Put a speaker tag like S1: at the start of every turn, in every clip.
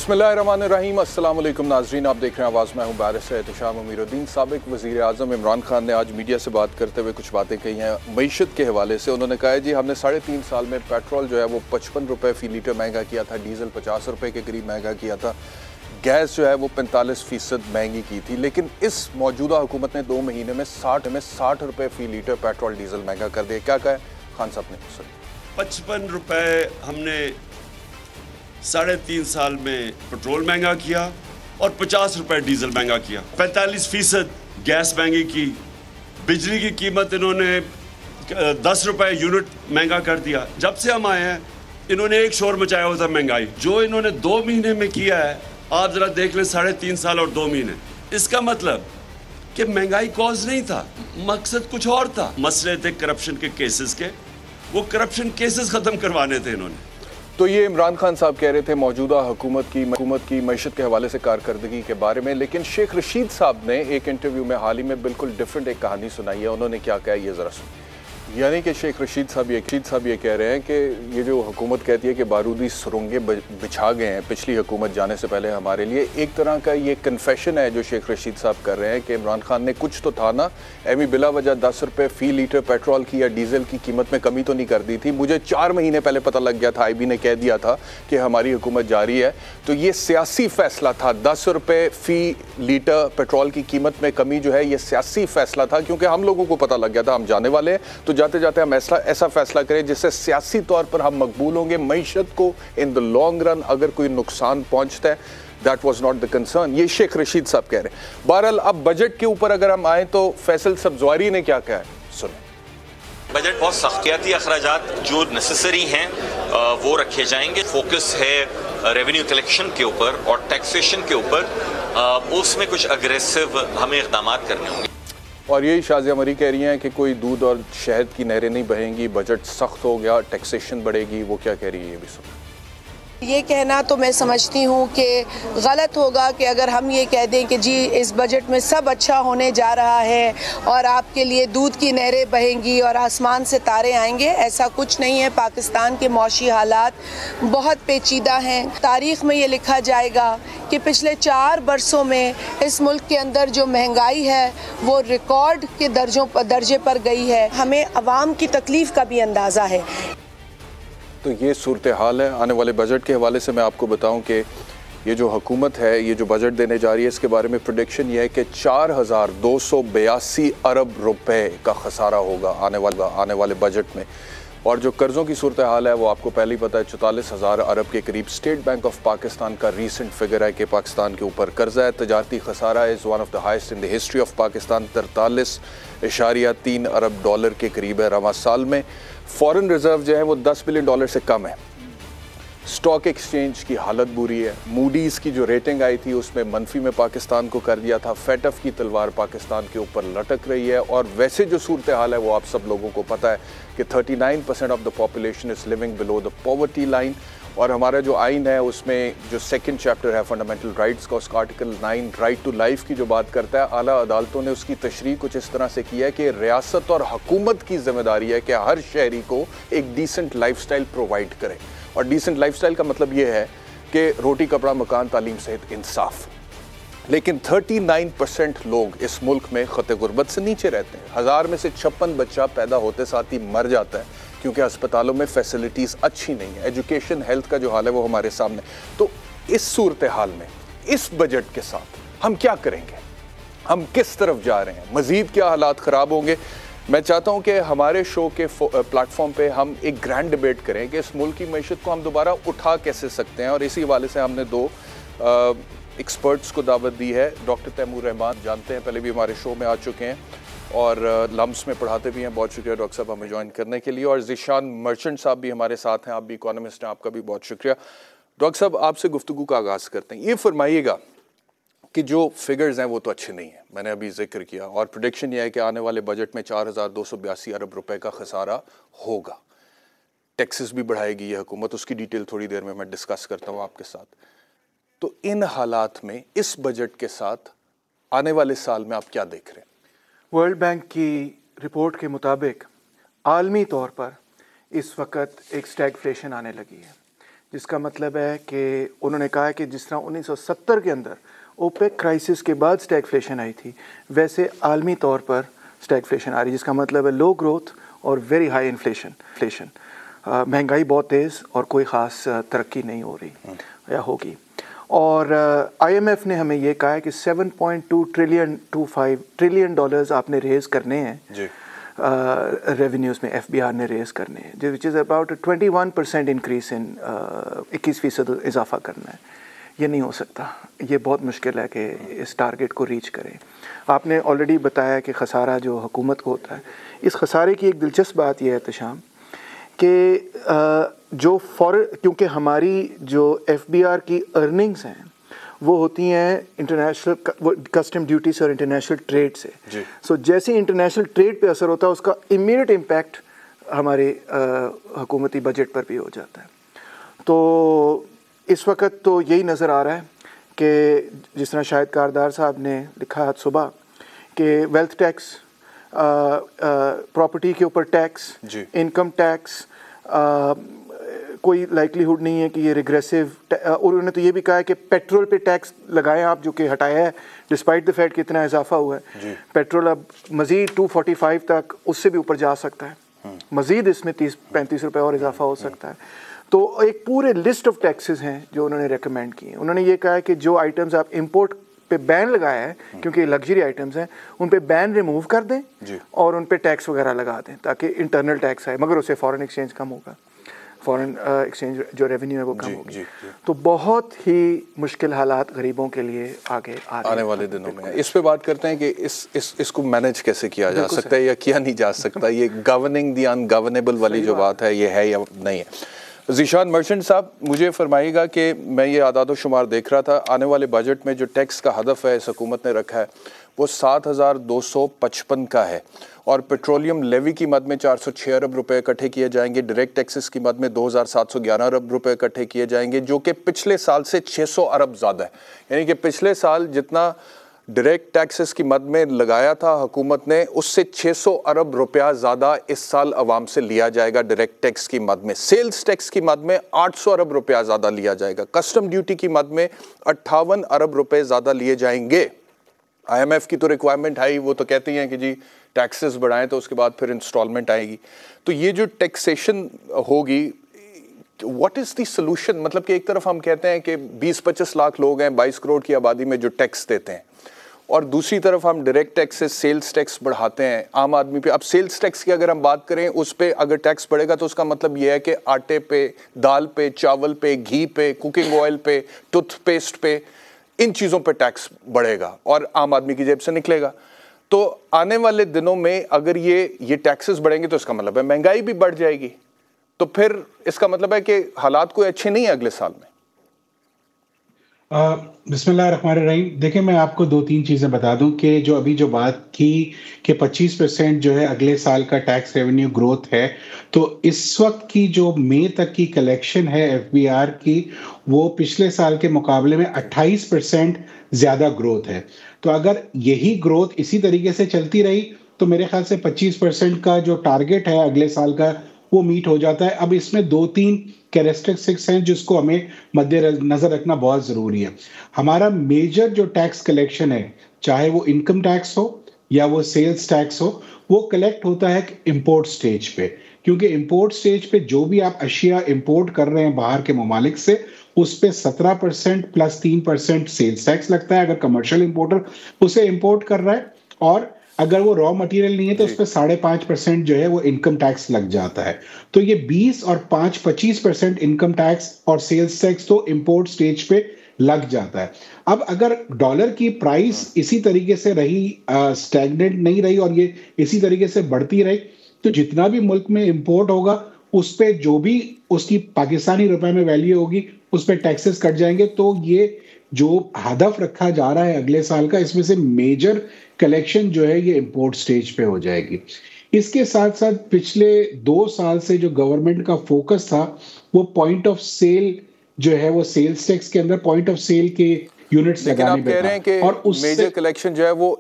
S1: बिस्मिल्लाहिर्रहमानिर्रहीम। अस्सलाम वालेकुम नाज़रीन, आप देख रहे हैं आवाज़। मैं हूँ बारिश एहतशाम अमीरुद्दीन। साबिक़ वज़ीर आज़म इमरान खान ने आज मीडिया से बात करते हुए कुछ बातें कही हैं मईशत के हवाले से। उन्होंने कहा है जी हमने 3.5 साल में पेट्रोल जो है वो 55 रुपये फ़ी लीटर महंगा किया था, डीज़ल 50 रुपये के करीब महंगा किया था, गैस जो है वो 45% महंगी की थी। लेकिन इस मौजूदा हुकूमत ने 2 महीने में 60 रुपये फ़ी लीटर पेट्रोल डीज़ल महंगा कर दिया। क्या कहा खान साहब ने? सुनिए।
S2: 55 रुपये हमने 3.5 साल में पेट्रोल महंगा किया और 50 रुपये डीजल महंगा किया। 45% गैस महंगी की, बिजली की कीमत इन्होंने 10 रुपये यूनिट महंगा कर दिया। जब से हम आए हैं इन्होंने एक शोर मचाया हुआ था महंगाई। जो इन्होंने 2 महीने में किया है आप जरा देख लें, 3.5 साल और 2 महीने। इसका मतलब कि महंगाई कॉज नहीं था, मकसद कुछ और था। मसले थे करप्शन के केसेस के, वो करप्शन केसेस खत्म करवाने थे इन्होंने।
S1: तो ये इमरान खान साहब कह रहे थे मौजूदा हुकूमत की मईशत के हवाले से कारकर्दगी के बारे में। लेकिन शेख रशीद साहब ने एक इंटरव्यू में हाल ही में बिल्कुल डिफरेंट एक कहानी सुनाई है। उन्होंने क्या कहा ये ज़रा सुनिए। यानी कि शेख रशीद साहब ये कह रहे हैं कि ये जो हुकूमत कहती है कि बारूदी सुरंगें बिछा गए हैं पिछली हुकूमत जाने से पहले हमारे लिए, एक तरह का ये कन्फेशन है जो शेख रशीद साहब कर रहे हैं कि इमरान खान ने कुछ तो था ना, एमी बिला वजह 10 रुपये फ़ी लीटर पेट्रोल की या डीजल की कीमत में कमी तो नहीं कर दी थी। मुझे 4 महीने पहले पता लग गया था, IB ने कह दिया था कि हमारी हुकूमत जारी है। तो ये सियासी फैसला था, 10 रुपये फ़ी लीटर पेट्रोल की कीमत में कमी जो है ये सियासी फैसला था, क्योंकि हम लोगों को पता लग गया था हम जाने वाले हैं। तो जाते जाते हम ऐसा फैसला करें जिससे सियासी तौर पर हम मकबूल होंगे। मईशत को इन द लॉन्ग रन अगर कोई नुकसान पहुंचता है, that was not the concern. ये शेख रशीद साहब कह रहे हैं। बहरहाल अब बजट के ऊपर अगर हम आए तो फैसल सब्जवारी ने क्या कहा है, सुने।
S3: बजट बहुत सख्तियाती अखराजात जो नेसेसरी हैं वो रखे जाएंगे। फोकस है रेवेन्यू कलेक्शन के ऊपर और टैक्सेशन के ऊपर। उसमें कुछ अग्रेसिव हमें इक़दाम करने होंगे।
S1: और यही शाज़िया मरी कह रही हैं कि कोई दूध और शहद की नहरें नहीं बहेंगी, बजट सख्त हो गया, टैक्सेशन बढ़ेगी। वो क्या कह रही है ये भी सुनो।
S4: ये कहना तो मैं समझती हूँ कि गलत होगा कि अगर हम ये कह दें कि जी इस बजट में सब अच्छा होने जा रहा है और आपके लिए दूध की नहरें बहेंगी और आसमान से तारे आएंगे। ऐसा कुछ नहीं है। पाकिस्तान के मौशी हालात बहुत पेचीदा हैं। तारीख़ में ये लिखा जाएगा कि पिछले 4 बरसों में इस मुल्क के अंदर जो महंगाई है वो रिकॉर्ड के दर्जे पर गई है। हमें अवाम की तकलीफ़ का भी अंदाज़ा है।
S1: तो ये सूरत हाल है। आने वाले बजट के हवाले से मैं आपको बताऊं कि ये जो हुकूमत है ये जो बजट देने जा रही है इसके बारे में प्रेडिक्शन ये है कि 4,282 अरब रुपए का खसारा होगा आने वाले बजट में। और जो कर्ज़ों की सूरत हाल है वो आपको पहले ही पता है, 44,000 अरब के करीब स्टेट बैंक ऑफ पाकिस्तान का रीसेंट फिगर है कि पाकिस्तान के ऊपर कर्जा है। तजारती खसारा is one of the highest in the history of Pakistan, 43.3 अरब डॉलर के करीब है रवा साल में। फॉरेन रिजर्व जो है वो 10 बिलियन डॉलर से कम है। स्टॉक एक्सचेंज की हालत बुरी है। मूडीज़ की जो रेटिंग आई थी उसमें मनफी में पाकिस्तान को कर दिया था। फेटफ की तलवार पाकिस्तान के ऊपर लटक रही है। और वैसे जो सूरत हाल है वो आप सब लोगों को पता है कि 39% of the population is living below the poverty line. और हमारा जो आइन है उसमें जो सेकंड चैप्टर है फंडामेंटल राइट्स का, उसका आर्टिकल 9 राइट टू लाइफ की जो बात करता है, आला अदालतों ने उसकी तशरीह कुछ इस तरह से की है कि रियासत और हुकूमत की जिम्मेदारी है कि हर शहरी को एक डिसेंट लाइफस्टाइल प्रोवाइड करे। और डिसेंट लाइफस्टाइल का मतलब ये है कि रोटी कपड़ा मकान तालीम सहित इंसाफ। लेकिन 39% लोग इस मुल्क में ख़त गुर्बत से नीचे रहते हैं। 1000 में से 56 बच्चा पैदा होते साथ ही मर जाता है क्योंकि अस्पतालों में फैसिलिटीज़ अच्छी नहीं है। एजुकेशन हेल्थ का जो हाल है वो हमारे सामने। तो इस सूरत हाल में इस बजट के साथ हम क्या करेंगे, हम किस तरफ जा रहे हैं, मज़ीद क्या हालात ख़राब होंगे। मैं चाहता हूं कि हमारे शो के प्लेटफॉर्म पे हम एक ग्रैंड डिबेट करें कि इस मुल्क की मईशत को हम दोबारा उठा कैसे सकते हैं। और इसी हवाले से हमने 2 एक्सपर्ट्स को दावत दी है। डॉक्टर तैमूर रहमान जानते हैं, पहले भी हमारे शो में आ चुके हैं और लम्स में पढ़ाते भी हैं। बहुत शुक्रिया डॉक्टर साहब हमें ज्वाइन करने के लिए। और ज़ीशान मर्चेंट साहब भी हमारे साथ हैं, आप भी इकोनॉमिस्ट हैं, आपका भी बहुत शुक्रिया। डॉक्टर साहब आपसे गुफ्तगू का आगाज़ करते हैं। ये फरमाइएगा कि जो फिगर्स हैं वो तो अच्छे नहीं हैं, मैंने अभी जिक्र किया, और प्रेडिक्शन ये है कि आने वाले बजट में 4,282 अरब रुपए का खसारा होगा। टैक्सेस भी बढ़ाएगी ये हुकूमत, उसकी डिटेल थोड़ी देर में मैं डिस्कस करता हूँ आपके साथ। तो इन हालात में इस बजट के साथ आने वाले साल में आप क्या देख रहे हैं?
S5: वर्ल्ड बैंक की रिपोर्ट के मुताबिक आलमी तौर पर इस वक्त एक स्टैगफ्लेशन आने लगी है, जिसका मतलब है कि उन्होंने कहा है कि जिस तरह 1970 के अंदर ओपेक क्राइसिस के बाद स्टैगफ्लेशन आई थी, वैसे आलमी तौर पर स्टैगफ्लेशन आ रही है, जिसका मतलब है लो ग्रोथ और वेरी हाई इन्फ्लेशन। महंगाई बहुत तेज़ और कोई ख़ास तरक्की नहीं हो रही या होगी। और IMF ने हमें ये कहा है कि 7.2 ट्रिलियन डॉलर्स आपने रेज़ करने हैं रेवेन्यूज़ में, FBR ने रेज़ करने हैं, which is about 21% increase in 21% इजाफा करना है। ये नहीं हो सकता, ये बहुत मुश्किल है कि इस टारगेट को रीच करें। आपने ऑलरेडी बताया कि खसारा जो हुकूमत को होता है, इस खसारे की एक दिलचस्प बात यह है तशाम कि जो क्योंकि हमारी जो FBR की अर्निंग्स हैं वो होती हैं इंटरनेशनल कस्टम ड्यूटी से और इंटरनेशनल ट्रेड से। सो जैसे इंटरनेशनल ट्रेड पे असर होता है उसका इमीडिएट इम्पैक्ट हमारे हुकूमती बजट पर भी हो जाता है। तो इस वक्त तो यही नज़र आ रहा है कि जिस तरह शाहिद कारदार साहब ने लिखा आज सुबह कि वेल्थ टैक्स, प्रॉपर्टी के ऊपर टैक्स, इनकम टैक्स, कोई लाइकलीहुड नहीं है कि ये रिग्रेसिव। और उन्होंने तो ये भी कहा है कि पेट्रोल पे टैक्स लगाएं आप, जो कि हटाया है डिस्पाइट द फैक्ट कि इतना इजाफा हुआ है। पेट्रोल अब मज़ीद 245 तक, उससे भी ऊपर जा सकता है, मज़ीद इसमें 30-35 रुपये और इजाफा हो सकता है। तो एक पूरे लिस्ट ऑफ टैक्सेस हैं जो उन्होंने रेकमेंड किए। उन्होंने ये कहा है कि जो आइटम्स आप इंपोर्ट पे बैन लगाया है, क्योंकि लग्जरी आइटम्स हैं, उन पे बैन रिमूव कर दें और उन पे टैक्स वगैरह लगा दें ताकि इंटरनल टैक्स आए, मगर उससे फॉरेन एक्सचेंज कम होगा, फॉरेन एक्सचेंज जो रेवेन्यू है वो कम होगी। तो बहुत ही मुश्किल हालात गरीबों के लिए आने
S1: वाले दिनों में। इस पे बात करते हैं कि इसको मैनेज कैसे किया जा सकता है या किया नहीं जा सकता। ये गवर्निंग दी अनगवर्नेबल वाली जो बात है, ये है या नहीं है। ज़ीशान मर्चेंट साहब, मुझे फरमाइएगा कि मैं ये आदाद शुमार देख रहा था, आने वाले बजट में जो टैक्स का हदफ है इस हुकूमत ने रखा है वो 7,255 का है, और पेट्रोलियम लेवी की मद में 406 अरब रुपए इकट्ठे किए जाएंगे, डायरेक्ट टैक्सेस की मद में 2,711 अरब रुपए इकट्ठे किए जाएंगे, जो कि पिछले साल से 600 अरब ज़्यादा है। यानी कि पिछले साल जितना डायरेक्ट टैक्सेस की मद में लगाया था हुकूमत ने, उससे 600 अरब रुपया ज़्यादा इस साल अवाम से लिया जाएगा डायरेक्ट टैक्स की मद में। सेल्स टैक्स की मद में 800 अरब रुपया ज़्यादा लिया जाएगा। कस्टम ड्यूटी की मद में 58 अरब रुपए ज़्यादा लिए जाएंगे। IMF की तो रिक्वायरमेंट है ही, वो तो कहती हैं कि जी टैक्सेस बढ़ाएं तो उसके बाद फिर इंस्टॉलमेंट आएगी। तो ये जो टैक्सेशन होगी, व्हाट इज़ द सोल्यूशन? मतलब कि एक तरफ हम कहते हैं कि 20-25 लाख लोग हैं 22 करोड़ की आबादी में जो टैक्स देते हैं, और दूसरी तरफ हम डायरेक्ट टैक्स से सेल्स टैक्स बढ़ाते हैं आम आदमी पे। अब सेल्स टैक्स की अगर हम बात करें, उस पर अगर टैक्स बढ़ेगा तो उसका मतलब ये है कि आटे पे, दाल पे, चावल पे, घी पे, कुकिंग ऑयल पे, टूथपेस्ट पे, इन चीज़ों पे टैक्स बढ़ेगा और आम आदमी की जेब से निकलेगा। तो आने वाले दिनों में अगर ये टैक्सेस बढ़ेंगे तो इसका मतलब है महंगाई भी बढ़ जाएगी। तो फिर इसका मतलब है कि हालात कोई अच्छे नहीं है अगले साल में।
S6: बिस्मिल्लाहिर्रहमानिर्रहीम। देखिए, मैं आपको 2-3 चीज़ें बता दूं कि जो अभी जो बात की कि 25% जो है अगले साल का टैक्स रेवेन्यू ग्रोथ है, तो इस वक्त की जो मई तक की कलेक्शन है FBR की, वो पिछले साल के मुकाबले में 28% ज़्यादा ग्रोथ है। तो अगर यही ग्रोथ इसी तरीके से चलती रही तो मेरे ख्याल से 25% का जो टारगेट है अगले साल का वो मीट हो जाता है। अब इसमें 2-3 कैरेक्टरिस्टिक्स हैं जिसको हमें मद्देनजर रखना बहुत ज़रूरी है। हमारा मेजर जो टैक्स कलेक्शन है, चाहे वो इनकम टैक्स हो या वो सेल्स टैक्स हो, वो कलेक्ट होता है इंपोर्ट स्टेज पे, क्योंकि इंपोर्ट स्टेज पे जो भी आप अशिया इंपोर्ट कर रहे हैं बाहर के ममालिक से, उस पे 17% प्लस 3% सेल्स टैक्स लगता है अगर कमर्शियल इंपोर्टर उसे इंपोर्ट कर रहा है, और अगर वो रॉ मटेरियल नहीं है तो उस पर 5.5% जो है वो इनकम टैक्स लग जाता है। तो ये 20 और 25% इनकम टैक्स और सेल्स टैक्स तो इंपोर्ट स्टेज पे लग जाता है। अब अगर डॉलर की प्राइस इसी तरीके से रही, स्टैग्नेंट नहीं रही और ये इसी तरीके से बढ़ती रही, तो जितना भी मुल्क में इंपोर्ट होगा उस पे जो भी उसकी पाकिस्तानी रुपए में वैल्यू होगी उस पे टैक्सेस कट जाएंगे। तो ये जो हदफ रखा जा रहा है अगले साल का, इसमें से मेजर कलेक्शन जो है ये इंपोर्ट स्टेज पे हो जाएगी। इसके साथ साथ पिछले 2 साल से जो गवर्नमेंट का फोकस था वो पॉइंट ऑफ सेल जो है वो सेल्स टैक्स के अंदर पॉइंट ऑफ सेल के यूनिट्स लगाने पे था।
S1: और मेजर कलेक्शन जो है वो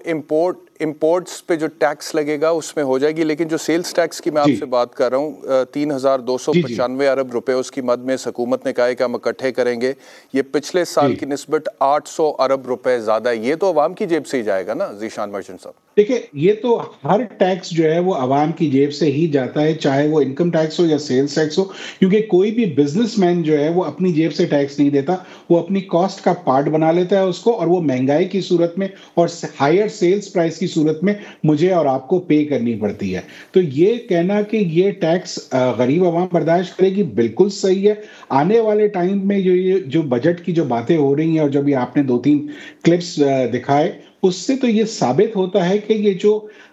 S1: इंपोर्ट्स पे जो टैक्स लगेगा उसमें हो जाएगी, लेकिन जो सेल्स टैक्स की मैं आपसे बात कर रहा हूँ 3,295 अरब रुपए उसकी मद में हुकूमत ने कहा है कि हम इकट्ठे करेंगे। ये पिछले साल की निस्बत 800 अरब रुपए ज्यादा है। ये तो अवाम की जेब से ही जाएगा ना ज़ीशान मर्चेंट साहब?
S6: देखिए, ये तो हर टैक्स जो है वो आवाम की जेब से ही जाता है, चाहे वो इनकम टैक्स हो या सेल्स टैक्स हो, क्योंकि कोई भी बिजनेसमैन जो है वो अपनी जेब से टैक्स नहीं देता, वो अपनी कॉस्ट का पार्ट बना लेता है उसको, और वो महंगाई की सूरत में और हायर सेल्स प्राइस की सूरत में मुझे और आपको पे करनी पड़ती है। तो ये कहना कि ये टैक्स गरीब आवाम बर्दाश्त करेगी, बिल्कुल सही है। आने वाले टाइम में जो बजट की जो बातें हो रही हैं और जो भी आपने 2-3 क्लिप्स दिखाए, उससे तो ये साबित होता है कि ये जो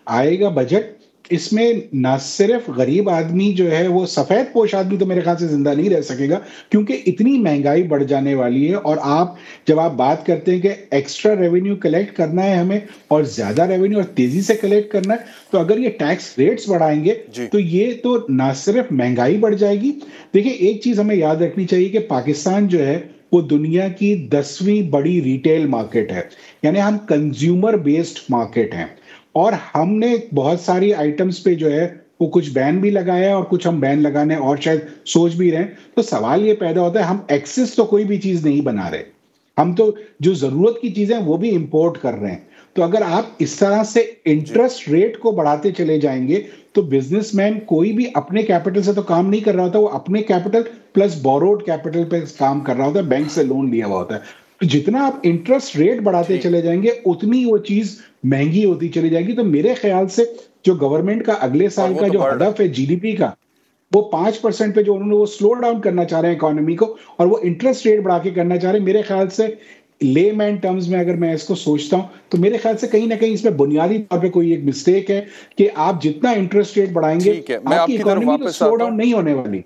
S6: आएगा बजट, इसमें ना सिर्फ गरीब आदमी जो है वो सफेद पोश आदमी तो मेरे ख्याल से जिंदा नहीं रह सकेगा, क्योंकि इतनी महंगाई बढ़ जाने वाली है। और जब आप बात करते हैं कि एक्स्ट्रा रेवेन्यू कलेक्ट करना है हमें और ज्यादा रेवेन्यू और तेजी से कलेक्ट करना है, तो अगर ये टैक्स रेट्स बढ़ाएंगे तो ये तो ना सिर्फ महंगाई बढ़ जाएगी। देखिए, एक चीज हमें याद रखनी चाहिए कि पाकिस्तान जो है वो दुनिया की 10वीं बड़ी रिटेल मार्केट है, यानी हम कंज्यूमर बेस्ड मार्केट हैं, और हमने बहुत सारी आइटम्स पे जो है वो कुछ बैन भी लगाया है और कुछ हम बैन लगाने और शायद सोच भी रहे हैं। तो सवाल ये पैदा होता है, हम एक्सेस तो कोई भी चीज नहीं बना रहे, हम तो जो जरूरत की चीजें वो भी इंपोर्ट कर रहे हैं। तो अगर आप इस तरह से इंटरेस्ट रेट को बढ़ाते चले जाएंगे तो बिजनेसमैन कोई भी अपने कैपिटल से तो काम नहीं कर रहा होता, वो अपने कैपिटल प्लस बोरोड कैपिटल पे काम कर रहा होता है, बैंक से लोन लिया हुआ होता है। तो जितना आप इंटरेस्ट रेट बढ़ाते चले जाएंगे उतनी वो चीज महंगी होती चली जाएगी। तो मेरे ख्याल से जो गवर्नमेंट का अगले साल का जो हदफ है जीडीपी का, वो 5% पे जो उन्होंने वो स्लो डाउन करना चाह रहे हैं इकोनॉमी को, और वो इंटरेस्ट रेट बढ़ा के करना चाह रहे हैं, मेरे ख्याल से लेमैन टर्म्स में अगर मैं इसको सोचता हूं तो मेरे ख्याल से कहीं ना कहीं इसमें बुनियादी तौर पे कोई एक मिस्टेक है कि आप जितना इंटरेस्ट रेट बढ़ाएंगे आपकी इकोनॉमी स्लो डाउन नहीं होने वाली,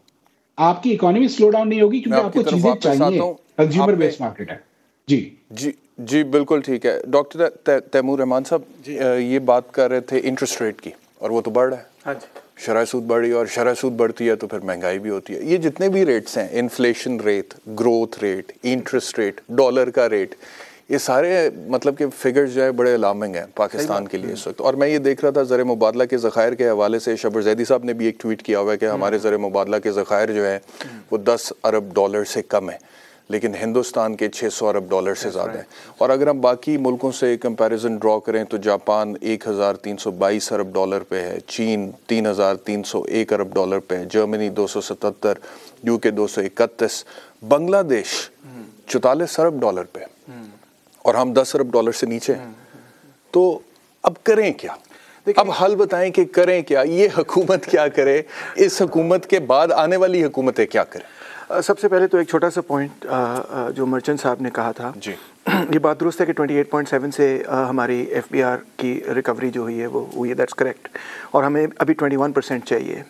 S6: आपकी इकोनॉमी स्लो डाउन नहीं होगी, क्योंकि आपको चीजें चाहिए, कंज्यूमर बेस्ड मार्केट है। जी
S1: बिल्कुल ठीक है। डॉक्टर तैमूर रहमान साहब ये बात कर रहे थे इंटरेस्ट रेट की, और वो तो बढ़ रहा है। हाँ जी, शरह सूद बढ़ी, और शरह सूद बढ़ती है तो फिर महंगाई भी होती है। ये जितने भी रेट्स हैं, inflation rate, growth rate, interest rate, dollar का रेट, ये सारे मतलब कि फिगर्स जो है बड़े अलार्मिंग हैं पाकिस्तान के लिए इस वक्त। और मैं ये देख रहा था ज़र मुबादला के ज़खायर के हवाले से, शबर जैदी साहब ने भी एक ट्वीट किया हुआ है कि हमारे ज़र मुबादला के ज़खायर जो है वो 10 अरब डॉलर से कम है, लेकिन हिंदुस्तान के 600 अरब डॉलर से ज़्यादा है। और अगर हम बाकी मुल्कों से कंपैरिजन ड्रॉ करें तो जापान 1322 अरब डॉलर पे है, चीन 3301 अरब डॉलर पे है, जर्मनी 277, यूके 231, बांग्लादेश 44 अरब डॉलर पे, और हम 10 अरब डॉलर से नीचे हैं। तो अब करें क्या? अब हल बताएं कि करें क्या, ये हुकूमत क्या करे, इस हुकूमत के बाद आने वाली हुकूमतें क्या करें?
S5: सबसे पहले तो एक छोटा सा पॉइंट जो मर्चेंट साहब ने कहा था जी, ये बात दुरुस्त है कि 28.7 से हमारी FBR की रिकवरी जो हुई है वो हुई है, दैट्स करेक्ट, और हमें अभी 21% चाहिए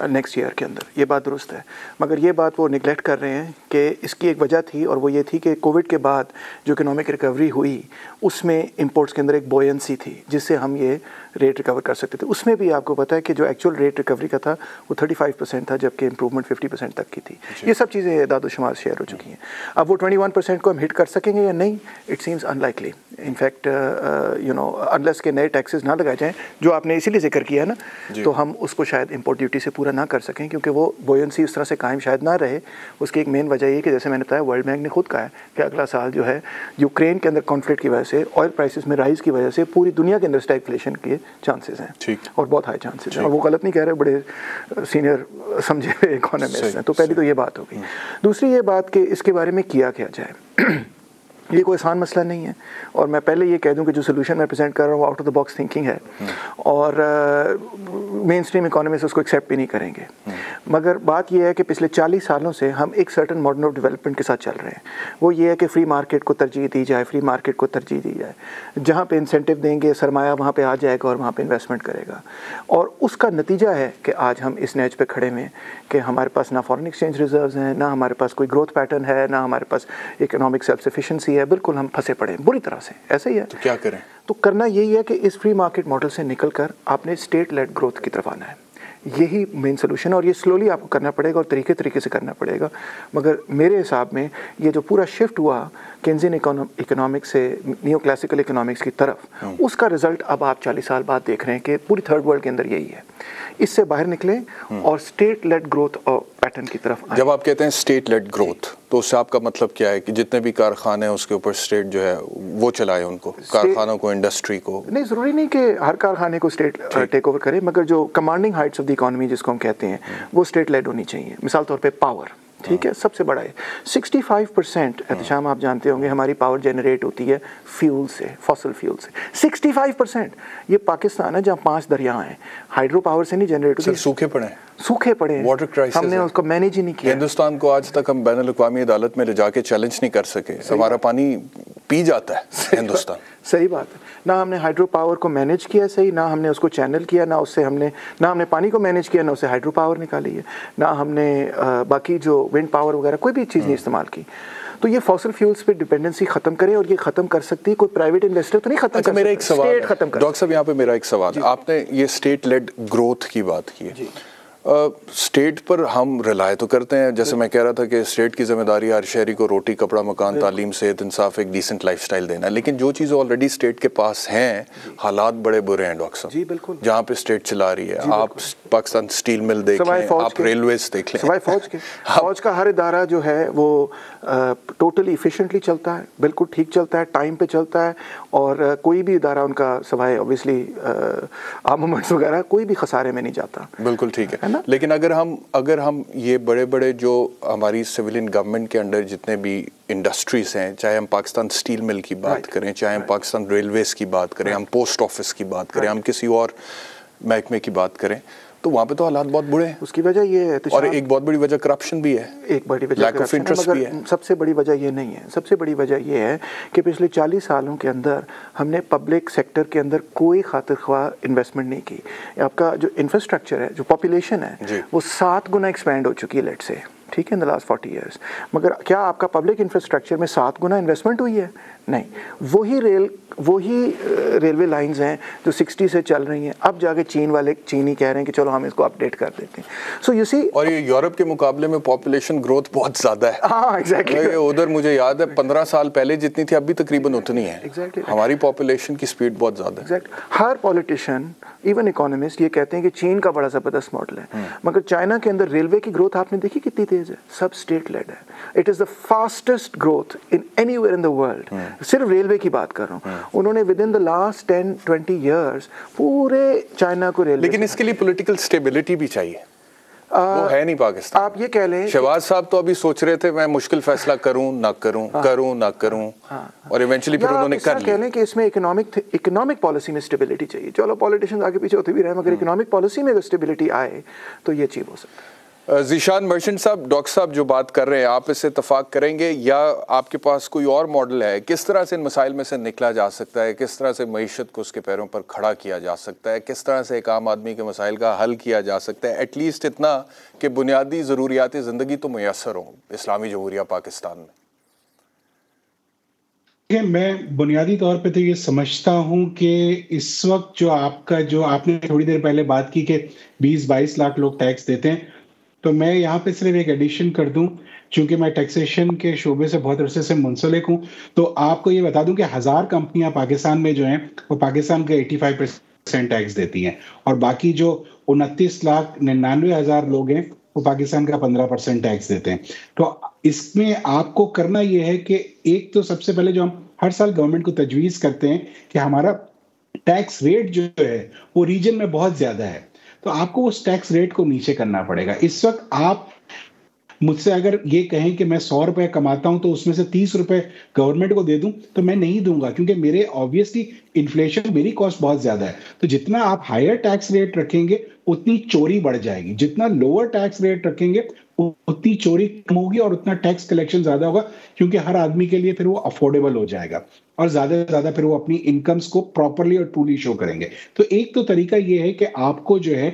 S5: नेक्स्ट ईयर के अंदर, ये बात दुरुस्त है। मगर ये बात वो निगलेक्ट कर रहे हैं कि इसकी एक वजह थी, और वो ये थी कि कोविड के बाद जो इकोनॉमिक रिकवरी हुई उसमें इंपोर्ट्स के अंदर एक बोयंसी थी जिससे हम ये रेट रिकवर कर सकते थे। उसमें भी आपको पता है कि जो एक्चुअल रेट रिकवरी का था वो 35% था, जबकि इम्प्रूवमेंट 50% तक की थी। ये सब चीज़ें दादोशुमार शेयर हो चुकी हैं। अब वो 21% को हम हिट कर सकेंगे या नहीं, it seems unlikely. In fact unless के नए टैक्सेस ना लगाए जाएँ, जो आपने इसीलिए जिक्र किया है ना, तो हम उसको शायद इम्पोर्ट ड्यूटी से पूरा ना कर सकें, क्योंकि वो बोयंसी उस तरह से कायम शायद ना रहे। उसकी एक मेन वजह ये कि जैसे मैंने बताया, वर्ल्ड बैंक ने खुद कहा है कि अगला साल जो है यूक्रेन के अंदर कॉन्फ्लिक्ट की वजह से, ऑयल प्राइसेस में राइज की वजह से पूरी दुनिया के अंदर स्टैगफ्लेशन के चांसेस हैं, और बहुत हाई चांसेस हैं। और वो गलत नहीं कह रहे, बड़े सीनियर समझे हुए इकोनॉमिस्ट हैं। तो पहली तो ये बात हो गई। दूसरी ये बात कि इसके बारे में किया क्या जाए। ये कोई आसान मसला नहीं है, और मैं पहले ये कह दूं कि जो सोल्यूशन मैं प्रेजेंट कर रहा हूँ out of the box thinking है, और मेन स्ट्रीम इकोनॉमिस्ट उसको एक्सेप्ट भी नहीं करेंगे। मगर बात यह है कि पिछले 40 सालों से हम एक सर्टन मॉडल ऑफ डेवलपमेंट के साथ चल रहे हैं। वो ये है कि फ्री मार्केट को तरजीह दी जाए, फ्री मार्केट को तरजीह दी जाए। जहाँ पे इंसेंटिव देंगे, सरमाया वहाँ पे आ जाएगा और वहाँ पे इन्वेस्टमेंट करेगा। और उसका नतीजा है कि आज हम इस नेच पे खड़े में कि हमारे पास ना फॉरेन एक्सचेंज रिजर्व्स हैं, ना हमारे पास कोई ग्रोथ पैटर्न है, ना हमारे पास इकोनॉमिक सेल्फ सफिशिएंसी है। बिल्कुल हम फंसे पड़े हैं बुरी तरह से। ऐसा ही है।
S1: तो क्या करें?
S5: तो करना यही है कि इस फ्री मार्केट मॉडल से निकलकर आपने स्टेट लेड ग्रोथ की तरफ आना है। यही मेन सोल्यूशन है और ये स्लोली आपको करना पड़ेगा और तरीके से करना पड़ेगा। मगर मेरे हिसाब में ये जो पूरा शिफ्ट हुआ केन्जियन इकोनॉमिक्स से नियो क्लासिकल इकोनॉमिक्स की तरफ, उसका रिजल्ट अब आप 40 साल बाद देख रहे हैं कि पूरी थर्ड वर्ल्ड के अंदर यही है। इससे बाहर निकले और स्टेट लेड ग्रोथ और पैटर्न की तरफ आए।
S1: जब आप कहते हैं स्टेट लेड ग्रोथ, तो उससे आपका मतलब क्या है कि जितने भी कारखाने हैं उसके ऊपर स्टेट जो है वो चलाए उनको, कारखानों को, इंडस्ट्री को? नहीं,
S5: ज़रूरी नहीं कि हर कारखाने को स्टेट टेक ओवर करे, मगर जो commanding Heights of the economy जिसको हम कहते हैं वो स्टेट लेड होनी चाहिए। मिसाल तौर पे पावर, ठीक है, सबसे बड़ा है 65% एहतशाम आप जानते होंगे हमारी पावर जनरेट होती है फ्यूल से, फॉसिल फ्यूल से। 65%। ये पाकिस्तान है जहाँ 5 दरिया हैं, हाइड्रो पावर से नहीं जनरेट होती।
S1: सूखे पड़े हैं,
S5: वाटर क्राइसिस, हमने उसको मैनेज ही नहीं किया।
S1: हिंदुस्तान को आज तक हम बैनुल अक़वामी अदालत में ले जाके चैलेंज नहीं कर सके, हमारा पानी पी जाता है हिंदुस्तान।
S5: सही बात है, ना हमने हाइड्रो पावर को मैनेज किया सही, ना हमने उसको चैनल किया, ना हमने पानी को मैनेज किया, ना उससे हाइड्रो पावर निकाली है, ना हमने बाकी जो विंड पावर वगैरह कोई भी चीज़ नहीं इस्तेमाल की। तो ये फॉसिल फ्यूल्स पे डिपेंडेंसी खत्म करे, और ये खत्म कर सकती है कोई प्राइवेट इन्वेस्टर तो नहीं खत्म कर।
S1: मेरा एक सवाल है डॉक्टर साहब, यहाँ पे मेरा एक सवाल है, आपने ये स्टेट लेड ग्रोथ की बात की है, स्टेट पर हम रिलाय तो करते हैं, जैसे मैं कह रहा था कि स्टेट की जिम्मेदारी हर शहरी को रोटी, कपड़ा, मकान, तालीम, सेहत, इंसाफ, एक डिसेंट लाइफस्टाइल देना है। लेकिन जो चीज़ें ऑलरेडी स्टेट के पास हैं, हालात बड़े बुरे हैं डॉक्टर साहब।
S5: जी बिल्कुल,
S1: जहाँ पे स्टेट चला रही है, आप पाकिस्तान स्टील मिल देख लें, आप रेलवेज देख लें,
S5: सवाए फौज का हर इदारा जो है वो टोटली इफिशिएंटली चलता है, बिल्कुल ठीक चलता है, टाइम पे चलता है, और कोई भी इदारा उनका सवाए ऑब्वियसली आर्मामेंट्स वगैरह कोई भी खसारे में नहीं जाता।
S1: बिल्कुल ठीक है। लेकिन अगर हम ये बड़े बड़े जो हमारी सिविलियन गवर्नमेंट के अंडर जितने भी इंडस्ट्रीज हैं, चाहे हम पाकिस्तान स्टील मिल की बात करें, चाहे हम पाकिस्तान रेलवेज की बात करें, हम पोस्ट ऑफिस की बात करें, हम किसी और महकमे की बात करें, तो वहाँ पे तो हालात बहुत बुरे हैं।
S5: उसकी वजह ये है,
S1: और एक बहुत बड़ी वजह करप्शन भी है, एक बड़ी वजह लैक ऑफ इंटरेस्ट भी है।
S5: सबसे बड़ी वजह ये नहीं है, सबसे बड़ी वजह ये है कि पिछले 40 सालों के अंदर हमने पब्लिक सेक्टर के अंदर कोई खातिर ख्वाह इन्वेस्टमेंट नहीं की। आपका जो इंफ्रास्ट्रक्चर है, जो पॉपुलेशन है, वो 7 गुना एक्सपैंड हो चुकी है लेट से, ठीक है, इन द लास्ट 40 ईयर्स। मगर क्या आपका पब्लिक इंफ्रास्ट्रक्चर में 7 गुना इन्वेस्टमेंट हुई है? नहीं। वही रेलवे लाइंस हैं जो 60 से चल रही हैं, अब जाके चीनी कह रहे हैं कि चलो हम इसको अपडेट कर देते हैं। सो यू सी,
S1: और ये यूरोप के मुकाबले में पॉपुलेशन ग्रोथ बहुत ज़्यादा है।
S5: हाँ एग्जैक्टली।
S1: उधर मुझे याद है 15 साल पहले जितनी थी अभी तकरीबन उतनी है।
S5: एग्जैक्टली।
S1: हमारी पॉपुलेशन की स्पीड बहुत ज़्यादा है।
S5: एग्जैक्ट। हर पॉलिटिशियन, इवन इकोनॉमिस्ट ये कहते हैं कि चीन का बड़ा ज़बरदस्त मॉडल है, मगर चाइना के अंदर रेलवे की ग्रोथ आपने देखी कितनी तेज़ है, सब स्टेट लेड है। It is the fastest growth in anywhere in the world. सिर्फ रेलवे की बात कर रहा हूँ, उन्होंने with in the last 10-20 years पूरे चाइना को रेलवे।
S1: लेकिन इसके लिए पॉलिटिकल स्टेबिलिटी भी चाहिए, वो है नहीं पाकिस्तान।
S5: आप ये कह लें,
S1: शहबाज साहब तो अभी सोच रहे थे मैं मुश्किल फैसला करूं ना करूं, करूं ना करूं, और इवेंचुअली फिर उन्होंने कर लिया।
S5: कह लें कि इसमें इकोनॉमिक पॉलिसी में स्टेबिलिटी चाहिए। चलो पॉलिटिशियंस आगे पीछे होते भी रहे, मगर इकोनॉमिक पॉलिसी में अगर स्टेबिलिटी आए तो ये अचीव हो सकता है।
S1: ज़ीशान मर्चेंट साहब, डॉक्टर साहब जो बात कर रहे हैं आप इससे इत्तफाक करेंगे, या आपके पास कोई और मॉडल है? किस तरह से इन मसाइल में से निकला जा सकता है? किस तरह से मईशत को उसके पैरों पर खड़ा किया जा सकता है? किस तरह से एक आम आदमी के मसाइल का हल किया जा सकता है? एटलीस्ट इतना कि बुनियादी ज़रूरियात ज़िंदगी तो मैसर हों इस्लामी जमहूरिया पाकिस्तान में।
S6: मैं बुनियादी तौर पे तो ये समझता हूँ कि इस वक्त जो आपने थोड़ी देर पहले बात की कि 20-22 लाख लोग टैक्स देते हैं, तो मैं यहाँ पे सिर्फ एक एडिशन कर दूं, क्योंकि मैं टैक्सेशन के शोबे से बहुत अरसे से मुंसलिक हूँ, तो आपको ये बता दूं कि 1000 कंपनियां पाकिस्तान में जो हैं वो पाकिस्तान के 85% टैक्स देती हैं, और बाकी जो 29,99,000 लोग हैं वो पाकिस्तान का 15% टैक्स देते हैं। तो इसमें आपको करना ये है कि एक तो सबसे पहले जो हम हर साल गवर्नमेंट को तजवीज़ करते हैं कि हमारा टैक्स रेट जो है वो रीजन में बहुत ज़्यादा है, तो आपको उस टैक्स रेट को नीचे करना पड़ेगा। इस वक्त आप मुझसे अगर ये कहें कि मैं 100 रुपए कमाता हूं तो उसमें से 30 रुपए गवर्नमेंट को दे दूं, तो मैं नहीं दूंगा, क्योंकि मेरे ऑब्वियसली इन्फ्लेशन, मेरी कॉस्ट बहुत ज्यादा है। तो जितना आप हायर टैक्स रेट रखेंगे उतनी चोरी बढ़ जाएगी, जितना लोअर टैक्स रेट रखेंगे उतनी चोरी कम होगी और उतना टैक्स कलेक्शन ज्यादा होगा, क्योंकि हर आदमी के लिए फिर वो अफोर्डेबल हो जाएगा और ज्यादा से ज्यादा फिर वो अपनी इनकम्स को प्रॉपरली और ट्रूली शो करेंगे। तो एक तो तरीका ये है कि आपको जो है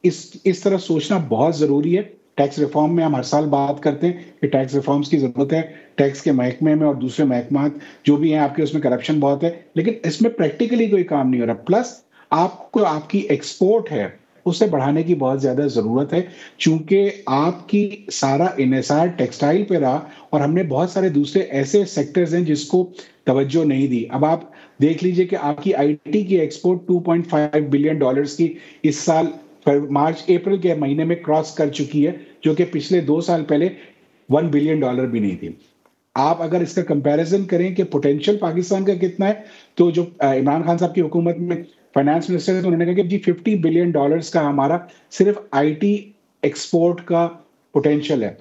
S6: इस तरह सोचना बहुत जरूरी है। टैक्स रिफॉर्म में हम हर साल बात करते हैं कि टैक्स रिफॉर्म्स की जरूरत है, टैक्स के महकमे में और दूसरे महकमात जो भी हैं आपके, उसमें करप्शन बहुत है, लेकिन इसमें प्रैक्टिकली कोई काम नहीं हो रहा। प्लस आपको आपकी एक्सपोर्ट है उसे बढ़ाने की बहुत ज्यादा जरूरत है, चूंकि आपकी सारा इन्हिसार टेक्सटाइल पे रहा और हमने बहुत सारे दूसरे ऐसे सेक्टर्स हैं जिसको तवज्जो नहीं दी। अब आप देख लीजिए कि आपकी आईटी की एक्सपोर्ट 2.5 बिलियन डॉलर्स की इस साल मार्च अप्रैल के महीने में क्रॉस कर चुकी है, जो कि पिछले 2 साल पहले 1 बिलियन डॉलर भी नहीं थी। आप अगर इसका कंपैरिजन करें कि पोटेंशियल पाकिस्तान का कितना है, तो जो इमरान खान साहब की हुकूमत में फाइनेंस मिनिस्टर तो उन्होंने कहा कि जी 50 बिलियन डॉलर्स का हमारा सिर्फ आईटी एक्सपोर्ट का पोटेंशियल है।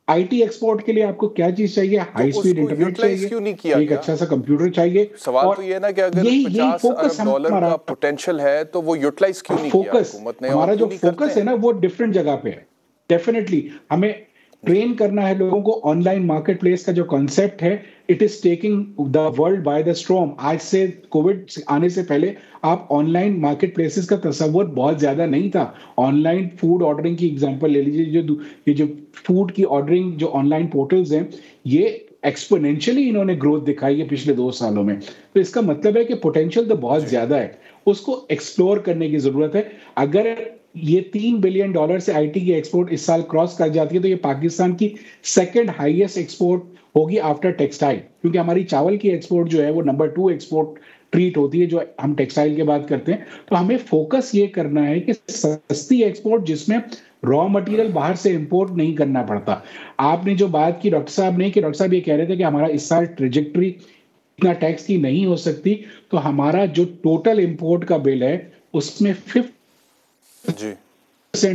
S6: आईटी एक्सपोर्ट के लिए आपको क्या चीज चाहिए? हाई स्पीड इंटरनेट चाहिए, एक अच्छा सा कंप्यूटर चाहिए।
S1: सवाल तो ये ना कि अगर 50 अरब डॉलर का पोटेंशियल है तो वो यूटिलाइज क्यों नहीं किया हुकूमत ने?
S6: हमारा जो फोकस है ना वो डिफरेंट जगह पे है। डेफिनेटली हमें ट्रेन करना है लोगों को। ऑनलाइन मार्केट प्लेस का जो कॉन्सेप्ट है, it is taking the world by the storm. आज से कोविड आने से पहले आप ऑनलाइन मार्केट प्लेसेस का तस्वुर बहुत ज्यादा नहीं था। ऑनलाइन फूड ऑर्डरिंग की एग्जांपल ले लीजिए, ये जो फूड की ऑर्डरिंग जो ऑनलाइन पोर्टल्स हैं, ये एक्सपोनेंशियली इन्होंने ग्रोथ दिखाई है पिछले 2 सालों में। तो इसका मतलब है कि पोटेंशियल तो बहुत ज्यादा है, उसको एक्सप्लोर करने की जरूरत है। अगर ये 3 बिलियन डॉलर से आईटी की एक्सपोर्ट इस साल क्रॉस कर जाती है तो ये पाकिस्तान की सेकंड हाईएस्ट एक्सपोर्ट होगी आफ्टर टेक्सटाइल, क्योंकि हमारी चावल की एक्सपोर्ट जो है वो नंबर 2 एक्सपोर्ट ट्रीट होती है जो हम टेक्सटाइल की बात करते हैं। तो हमें फोकस ये करना है कि सस्ती एक्सपोर्ट जिसमें रॉ मटेरियल बाहर से इंपोर्ट नहीं करना पड़ता। आपने जो बात की डॉक्टर साहब ने, कि डॉक्टर साहब ये कह रहे थे कि हमारा इस साल ट्रेजेक्टरी इतना टैक्स की नहीं हो सकती, तो हमारा जो टोटल इंपोर्ट का बिल है उसमें 50%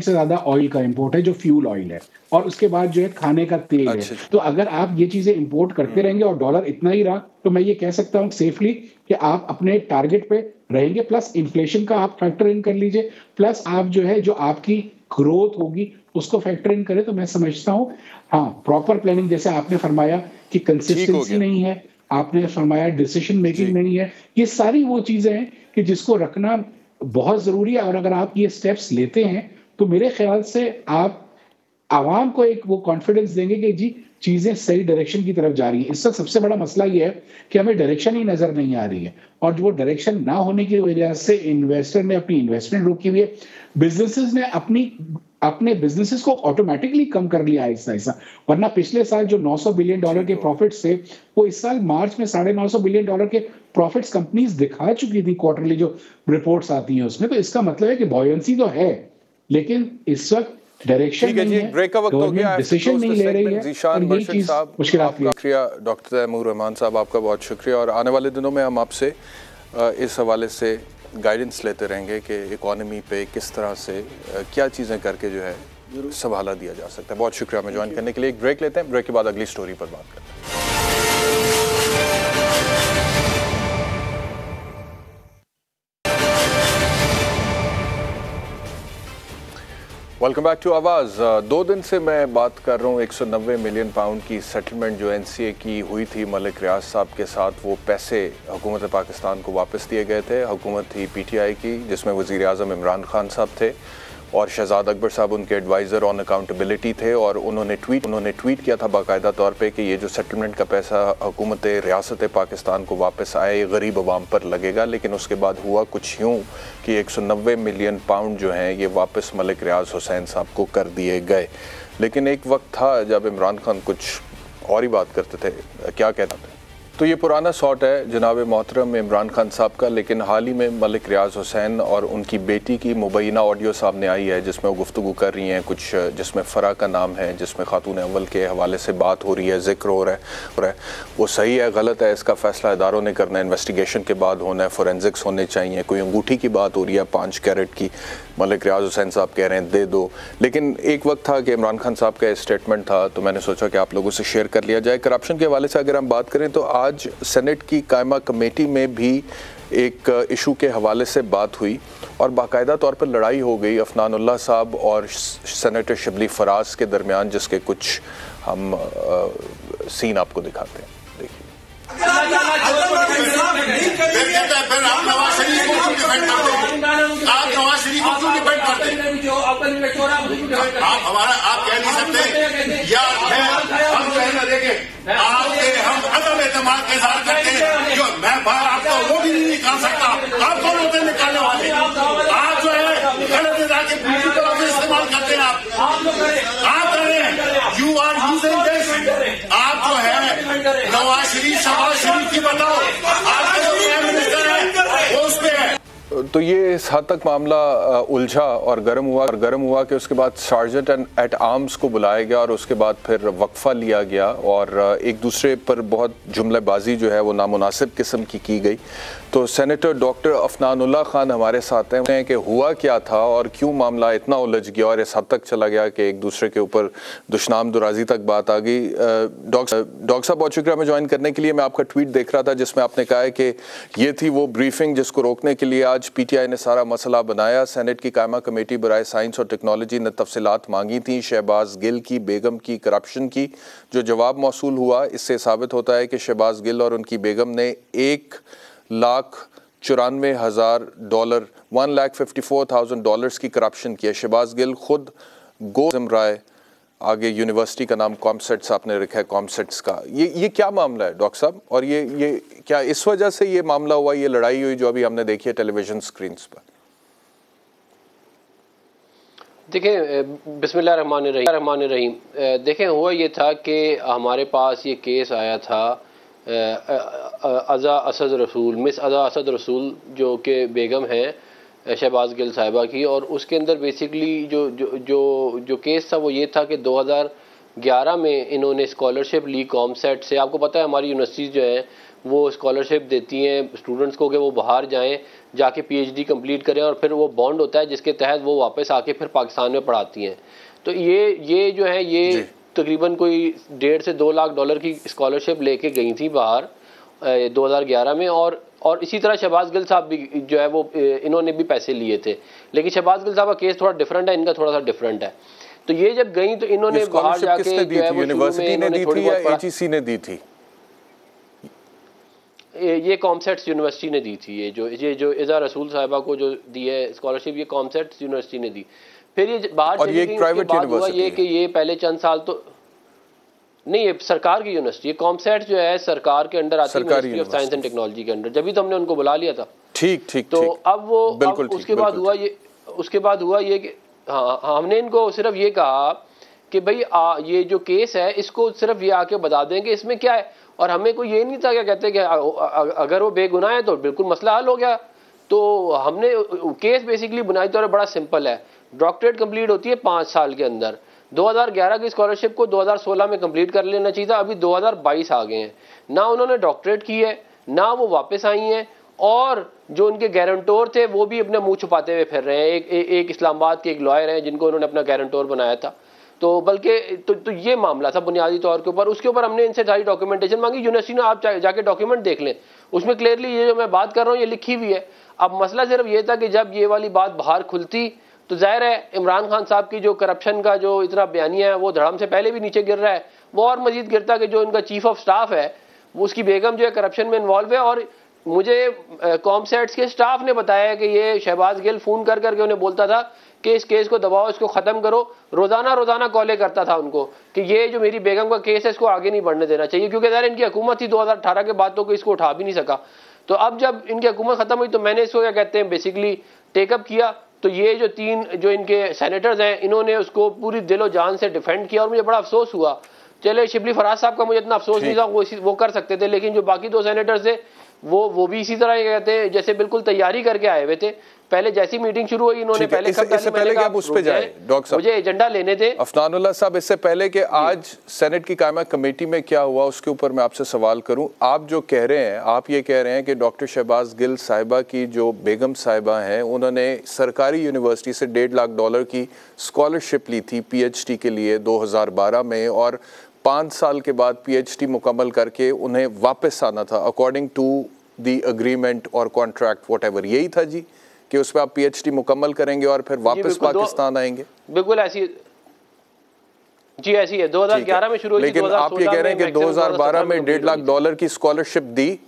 S6: से ज्यादा ऑयल का इंपोर्ट है, जो फ्यूल ऑयल है, और उसके बाद जो है खाने का तेल है। तो अगर आप ये चीजें इंपोर्ट करते रहेंगे और डॉलर इतना ही रहा, तो मैं ये कह सकता हूं सेफली कि आप अपने टारगेट पे रहेंगे। प्लस इन्फ्लेशन का आप फैक्टर इन कर लीजिए, प्लस आप जो है जो आपकी ग्रोथ होगी उसको फैक्टर इन करें। तो मैं समझता हूँ हाँ, प्रॉपर प्लानिंग, जैसे आपने फरमाया कि कंसिस्टेंसी नहीं है, आपने फरमाया डिसीजन मेकिंग नहीं है, ये सारी वो चीजें हैं कि जिसको रखना बहुत जरूरी है। और अगर आप ये स्टेप्स लेते हैं तो मेरे ख्याल से आप आवाम को एक वो कॉन्फिडेंस देंगे कि जी चीजें सही डायरेक्शन की तरफ जा रही है। इसका सबसे बड़ा मसला ये है कि हमें डायरेक्शन ही नजर नहीं आ रही है, और जो डायरेक्शन ना होने की वजह से इन्वेस्टर ने अपनी इन्वेस्टमेंट रोकी हुई है, बिजनेसेस ने अपने बिजनेसेस को ऑटोमेटिकली कम कर लिया ऐसा ऐसा। वरना पिछले साल जो 900 बिलियन डॉलर के प्रॉफिट्स थे, वो इस साल मार्च में 950 बिलियन डॉलर के प्रॉफिट्स कंपनीज दिखा चुकी थी, क्वार्टरली जो रिपोर्ट्स आती हैं उसमें। तो इसका मतलब है कि बॉयंसी तो है, लेकिन इस वक्त डायरेक्शन नहीं है,
S1: ब्रेक का वक्त हो गया,
S6: डिसीजन नहीं ले रही है।
S1: ज़ीशान मर्शद साहब, शुक्रिया। डॉक्टर तैमूर रहमान साहब, आपका बहुत शुक्रिया। और आने वाले दिनों में हम आपसे इस हवाले से गाइडेंस लेते रहेंगे कि इकॉनमी पे किस तरह से क्या चीज़ें करके जो है संभाला दिया जा सकता है। बहुत शुक्रिया हमें ज्वाइन करने के लिए। एक ब्रेक लेते हैं, ब्रेक के बाद अगली स्टोरी पर बात करते हैं। वेलकम बैक टू आवाज़। 2 दिन से मैं बात कर रहा हूँ 190 मिलियन पाउंड की सेटलमेंट जो एनसीए की हुई थी मलिक रियाज साहब के साथ। वो पैसे हुकूमत पाकिस्तान को वापस दिए गए थे। हुकूमत थी पीटीआई की, जिसमें वज़ीर आज़म इमरान खान साहब थे और शहजाद अकबर साहब उनके एडवाइज़र ऑन अकाउंटेबिलिटी थे। और उन्होंने ट्वीट किया था बाकायदा तौर पे कि ये जो सेटलमेंट का पैसा हुकूमत रियासत पाकिस्तान को वापस आए, ये गरीब अवाम पर लगेगा। लेकिन उसके बाद हुआ कुछ यूँ कि 190 मिलियन पाउंड जो हैं ये वापस मलिक रियाज हुसैन साहब को कर दिए गए। लेकिन एक वक्त था जब इमरान खान कुछ और ही बात करते थे। क्या कहते थे? तो ये पुराना शॉट है जनाब मोहतरम इमरान खान साहब का। लेकिन हाल ही में मलिक रियाज हुसैन और उनकी बेटी की मुबैना ऑडियो सामने आई है, जिसमें वो गुफ्तगू कर रही हैं कुछ, जिसमें फ़रा का नाम है, जिसमें खातून अव्वल के हवाले से बात हो रही है, जिक्र हो रहा है। वो सही है गलत है, इसका फ़ैसला इदारों ने करना है, इन्वेस्टिगेशन के बाद होना है, फोरेंसिक्स होने चाहिए। कोई अंगूठी की बात हो रही है 5 कैरेट की, मलिक रियाज हुसैन साहब कह रहे हैं दे दो। लेकिन एक वक्त था कि इमरान खान साहब का स्टेटमेंट था, तो मैंने सोचा कि आप लोगों से शेयर कर लिया जाए। करप्शन के हवाले से अगर हम बात करें तो आज सेनेट की कायमा कमेटी में भी एक इशू के हवाले से बात हुई और बाकायदा तौर पर लड़ाई हो गई अफनानुल्लाह साहब और सेनेटर शिबली फराज के दरमियान, जिसके कुछ हम सीन आपको दिखाते हैं।
S7: आप हमारा आप कह नहीं सकते या हम कहना देखें हम अदम एतमाद के साथ करते हैं। जो मैं बाहर आपको वो भी नहीं निकाल सकता। आप कौन होते निकालने वाले? आप जो है गलत
S1: तो ये इस हद तक मामला उलझा और गर्म हुआ कि उसके बाद सार्जेंट एट आर्म्स को बुलाया गया और उसके बाद फिर वक्फा लिया गया और एक दूसरे पर बहुत जुमलेबाजी जो है वो नामुनासिब किस्म की गई। तो सेनेटर डॉक्टर अफनानुल्लाह खान हमारे साथ हैं कि हुआ क्या था और क्यों मामला इतना उलझ गया और इस हद तक चला गया कि एक दूसरे के ऊपर दुश्मनाम दुराजी तक बात आ गई। डॉक्टर साहब बहुत शुक्रिया हमें ज्वाइन करने के लिए। मैं आपका ट्वीट देख रहा था जिसमें आपने कहा है कि ये थी वो ब्रीफिंग जिसको रोकने के लिए आज पीटीआई ने सारा मसला बनाया। सेनेट की कायमा कमेटी बराए साइंस और टेक्नोलॉजी ने तफसीलात मांगी थी शहबाज गिल की, बेगम की, करप्शन की। जो जवाब मौसूल हुआ इससे साबित होता है कि शहबाज गिल और उनकी बेगम ने $1,94,000 $1,54,000 की करप्शन की है। शहबाज गिल खुद गोज़म राय, आगे यूनिवर्सिटी का नाम कॉमसेट्स आपने रखा है, कॉमसेट्स का। ये क्या मामला है डॉक्टर साहब, और ये क्या इस वजह से ये मामला हुआ, ये लड़ाई हुई जो अभी हमने देखी है टेलीविजन स्क्रीन्स पर?
S8: देखें, बिस्मिल्लाहिर्रहमानिर्रहीम। देखें, हुआ ये था कि हमारे पास ये केस आया था अज़ा असद रसूल, मिस अज़ा असद रसूल जो कि बेगम हैं शहबाज गिल साहिबा की, और उसके अंदर बेसिकली जो केस था वो ये था कि 2011 में इन्होंने स्कॉलरशिप ली कॉमसेट से। आपको पता है हमारी यूनिवर्सिटीज़ जो हैं वो स्कॉलरशिप देती हैं स्टूडेंट्स को कि वो बाहर जाएं, जाके पीएचडी कंप्लीट करें, और फिर वो बॉन्ड होता है जिसके तहत वो वापस आके फिर पाकिस्तान में पढ़ाती हैं। तो ये जो है ये तकरीबन कोई $1.5 से $2 लाख की स्कॉलरशिप लेके गई थी बाहर 2011 में, और इसी तरह शहबाज गिल साहब भी जो है वो इन्होंने भी पैसे लिए थे। लेकिन शहबाज गिल साहब का केस थोड़ा डिफरेंट है, इनका थोड़ा सा डिफरेंट है। तो ये जब गई तो इन्होंने बाहर जाके जो है वो
S1: यूनिवर्सिटी ने दी थी या एचईसी ने दी थी?
S8: ये कॉमसेट्स यूनिवर्सिटी ने दी थी। ये जो इज़ा रसूल साहिबा को जो दी है स्कॉलरशिप, ये कॉमसेट्स यूनिवर्सिटी ने दी। फिर ये बाहर चली गई, उसके बाद हुआ ये कि ये पहले चंद साल तो नहीं, ये सरकार की यूनिवर्सिटी, ये कॉमसेट जो है सरकार के अंडर आती है, ministry of science and technology के अंदर। जब तो हमने उनको बुला लिया था।
S1: ठीक।
S8: तो अब वो उसके बाद हुआ ये कि हाँ, हमने इनको सिर्फ ये कहा कि भाई ये जो केस है इसको सिर्फ ये आके बता दें कि इसमें क्या है, और हमें कोई ये नहीं था क्या कहते कि अगर वो बेगुनाह है तो बिल्कुल मसला हल हो गया। तो हमने केस बेसिकली बुनियादी तौर पर बड़ा सिंपल है। डॉक्टरेट कंप्लीट होती है 5 साल के अंदर। 2011 की स्कॉलरशिप को 2016 में कंप्लीट कर लेना चाहिए था, अभी 2022 आ गए हैं। ना उन्होंने डॉक्टरेट की है, ना वो वापस आई हैं, और जो उनके गारंटोर थे वो भी अपने मुंह छुपाते हुए फिर रहे हैं। एक इस्लामाबाद के एक लॉयर हैं जिनको उन्होंने अपना गारंटोर बनाया था। तो बल्कि तो ये मामला था बुनियादी तौर के ऊपर। उसके ऊपर हमने इनसे सारी डॉक्यूमेंटेशन मांगी। यूनिवर्सिटी ने आप जाके डॉक्यूमेंट देख लें, उसमें क्लियरली ये जो मैं बात कर रहा हूँ ये लिखी हुई है। अब मसला सिर्फ ये था कि जब ये वाली बात बाहर खुलती तो जाहिर है इमरान खान साहब की जो करप्शन का जो इतना बयानिया है वो धड़म से पहले भी नीचे गिर रहा है, वो और मजीद गिरता कि जो इनका चीफ ऑफ स्टाफ है वो उसकी बेगम जो है करप्शन में इन्वॉल्व है। और मुझे कॉमसेट्स के स्टाफ ने बताया कि ये शहबाज गिल फ़ोन कर करके उन्हें बोलता था कि इस केस को दबाओ, इसको ख़त्म करो। रोज़ाना कॉलें करता था उनको कि ये जो मेरी बेगम का केस है इसको आगे नहीं बढ़ने देना चाहिए, क्योंकि ज़रा इनकी हुकूमत थी 2018 के बाद तो कोई इसको उठा भी नहीं सका। तो अब जब इनकी हुकूमत ख़त्म हुई तो मैंने इसको क्या कहते हैं बेसिकली टेकअप किया। तो ये जो 3 जो इनके सेनेटर्स हैं इन्होंने उसको पूरी दिलो जान से डिफेंड किया, और मुझे बड़ा अफसोस हुआ। चले शिबली फराज साहब का मुझे इतना अफसोस नहीं था, वो कर सकते थे, लेकिन जो बाकी 2 सेनेटर्स थे वो भी इसी तरह कहते हैं जैसे बिल्कुल तैयारी करके आए हुए थे। पहले जैसी मीटिंग शुरू हुई इन्होंने पहले
S1: इससे पहले कि आप उस पे जाए डॉक्टर साहब,
S8: मुझे एजेंडा लेने थे
S1: अफनानुल्लाह साहब, इससे पहले कि आज सेनेट की कायमा कमेटी में क्या हुआ उसके ऊपर मैं आपसे सवाल करूं। आप जो कह रहे हैं, आप ये कह रहे हैं कि डॉक्टर शहबाज गिल साहिबा की जो बेगम साहिबा हैं उन्होंने सरकारी यूनिवर्सिटी से $1.5 लाख की स्कॉलरशिप ली थी पीएचडी के लिए 2012 में, और 5 साल के बाद पीएचडी मुकम्मल करके उन्हें वापस आना था अकॉर्डिंग टू दी अग्रीमेंट और कॉन्ट्रैक्ट व्हाटएवर। यही था जी कि उस पर आप पीएचडी मुकम्मल करेंगे और फिर वापस पाकिस्तान आएंगे?
S8: बिल्कुल ऐसी है। 2011 में शुरू हुई,
S1: लेकिन आप ये कह रहे हैं कि 2012 में $1.5 लाख की स्कॉलरशिप दी,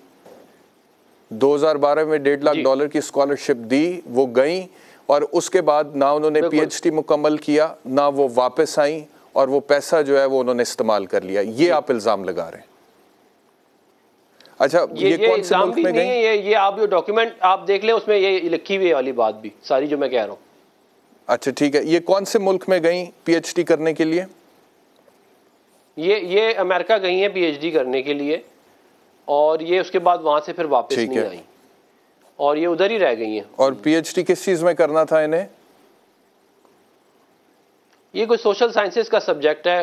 S1: 2012 में $1.5 लाख की स्कॉलरशिप दी, वो गई और उसके बाद ना उन्होंने पीएचडी मुकम्मल किया, ना वो वापस आई, और वो पैसा जो है वो उन्होंने इस्तेमाल कर लिया। ये आप इल्जाम लगा रहे हैं? अच्छा, ये कौन से मुल्क में गई?
S8: ये आप जो डॉक्यूमेंट आप देख लें उसमें ये लिखी हुई वाली बात भी सारी जो मैं कह रहा हूँ।
S1: अच्छा ठीक है, ये कौन से मुल्क में गई पीएचडी करने के लिए?
S8: ये अमेरिका गई हैं पीएचडी करने के लिए, और ये उसके बाद वहां से फिर वापस नहीं आई। और ये उधर ही रह गई हैं।
S1: और पीएचडी किस चीज़ में करना था इन्हें?
S8: ये कोई सोशल साइंसेस का सब्जेक्ट है,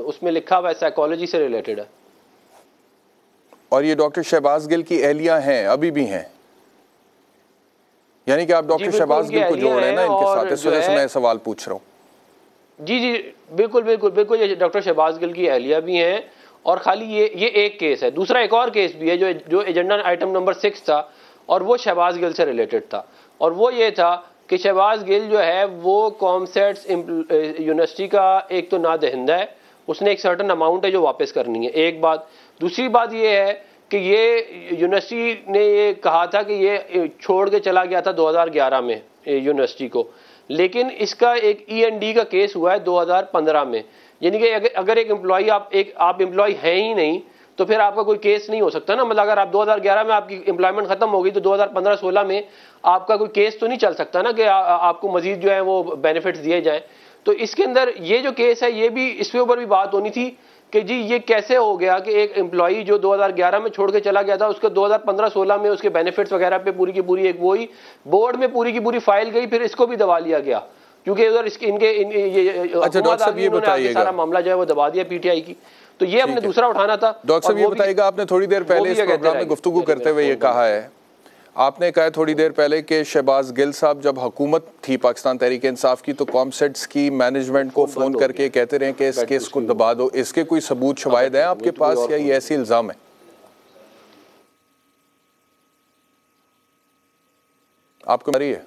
S8: उसमें लिखा हुआ है साइकोलॉजी से रिलेटेड है।
S1: और ये डॉक्टर शहबाज गिल की एहलिया हैं, अभी भी हैं, यानी कि आप डॉक्टर शहबाज गिल को जोड़ रहे हैं ना इनके साथ, इस वजह से मैं सवाल पूछ रहा हूँ।
S8: जी जी बिल्कुल बिल्कुल बिल्कुल, ये डॉक्टर शहबाज गिल की एहलिया भी हैं। और खाली ये एक केस है, दूसरा एक और केस भी है जो एजेंडा आइटम नंबर 6 था, और वो शहबाज गिल से रिलेटेड था। और वो ये था कि शहबाज गिल जो है वो कॉमसेट्स यूनिवर्सिटी का एक तो नादहिंदा है, उसने एक सर्टन अमाउंट है जो वापस करनी है, एक बात। दूसरी बात ये है कि ये यूनिवर्सिटी ने ये कहा था कि ये छोड़ के चला गया था 2011 में यूनिवर्सिटी को, लेकिन इसका एक END का केस हुआ है 2015 में। यानी कि अगर एक एम्प्लॉई आप एम्प्लॉय हैं ही नहीं तो फिर आपका कोई केस नहीं हो सकता ना। मतलब अगर आप 2011 में आपकी एम्प्लॉयमेंट खत्म हो गई तो 2015-16 में आपका कोई केस तो नहीं चल सकता ना कि आपको मजीद जो है वो बेनिफिट्स दिए जाएं। तो इसके अंदर ये जो केस है, ये भी इसके ऊपर भी बात होनी थी कि जी ये कैसे हो गया कि एक एम्प्लॉई जो 2011 में छोड़ के चला गया था, उसके 2015-16 में उसके बेनिफिट्स वगैरह पे पूरी की पूरी एक वही बोर्ड में पूरी की पूरी फाइल गई, फिर इसको भी दबा लिया गया क्योंकि उधर
S1: अच्छा डॉक्टर साहब ये बताइएगा,
S8: सारा मामला जो है वो दबा दिया PTI की। तो ये हमने दूसरा उठाना था।
S1: डॉक्टर साहब ये बताइएगा, आपने थोड़ी देर पहले इस प्रोग्राम में गुफ्तगू करते हुए ये कहा है, आपने कहा थोड़ी देर पहले कि शहबाज गिल साहब जब हुकूमत थी पाकिस्तान तहरीक इंसाफ की तो कॉमसेट्स की मैनेजमेंट को फ़ोन करके कहते रहे कि इस केस को दबा दो। इसके कोई सबूत शवाहिद हैं आपके पास या ये ऐसी इल्ज़ाम है? आपको मरी है?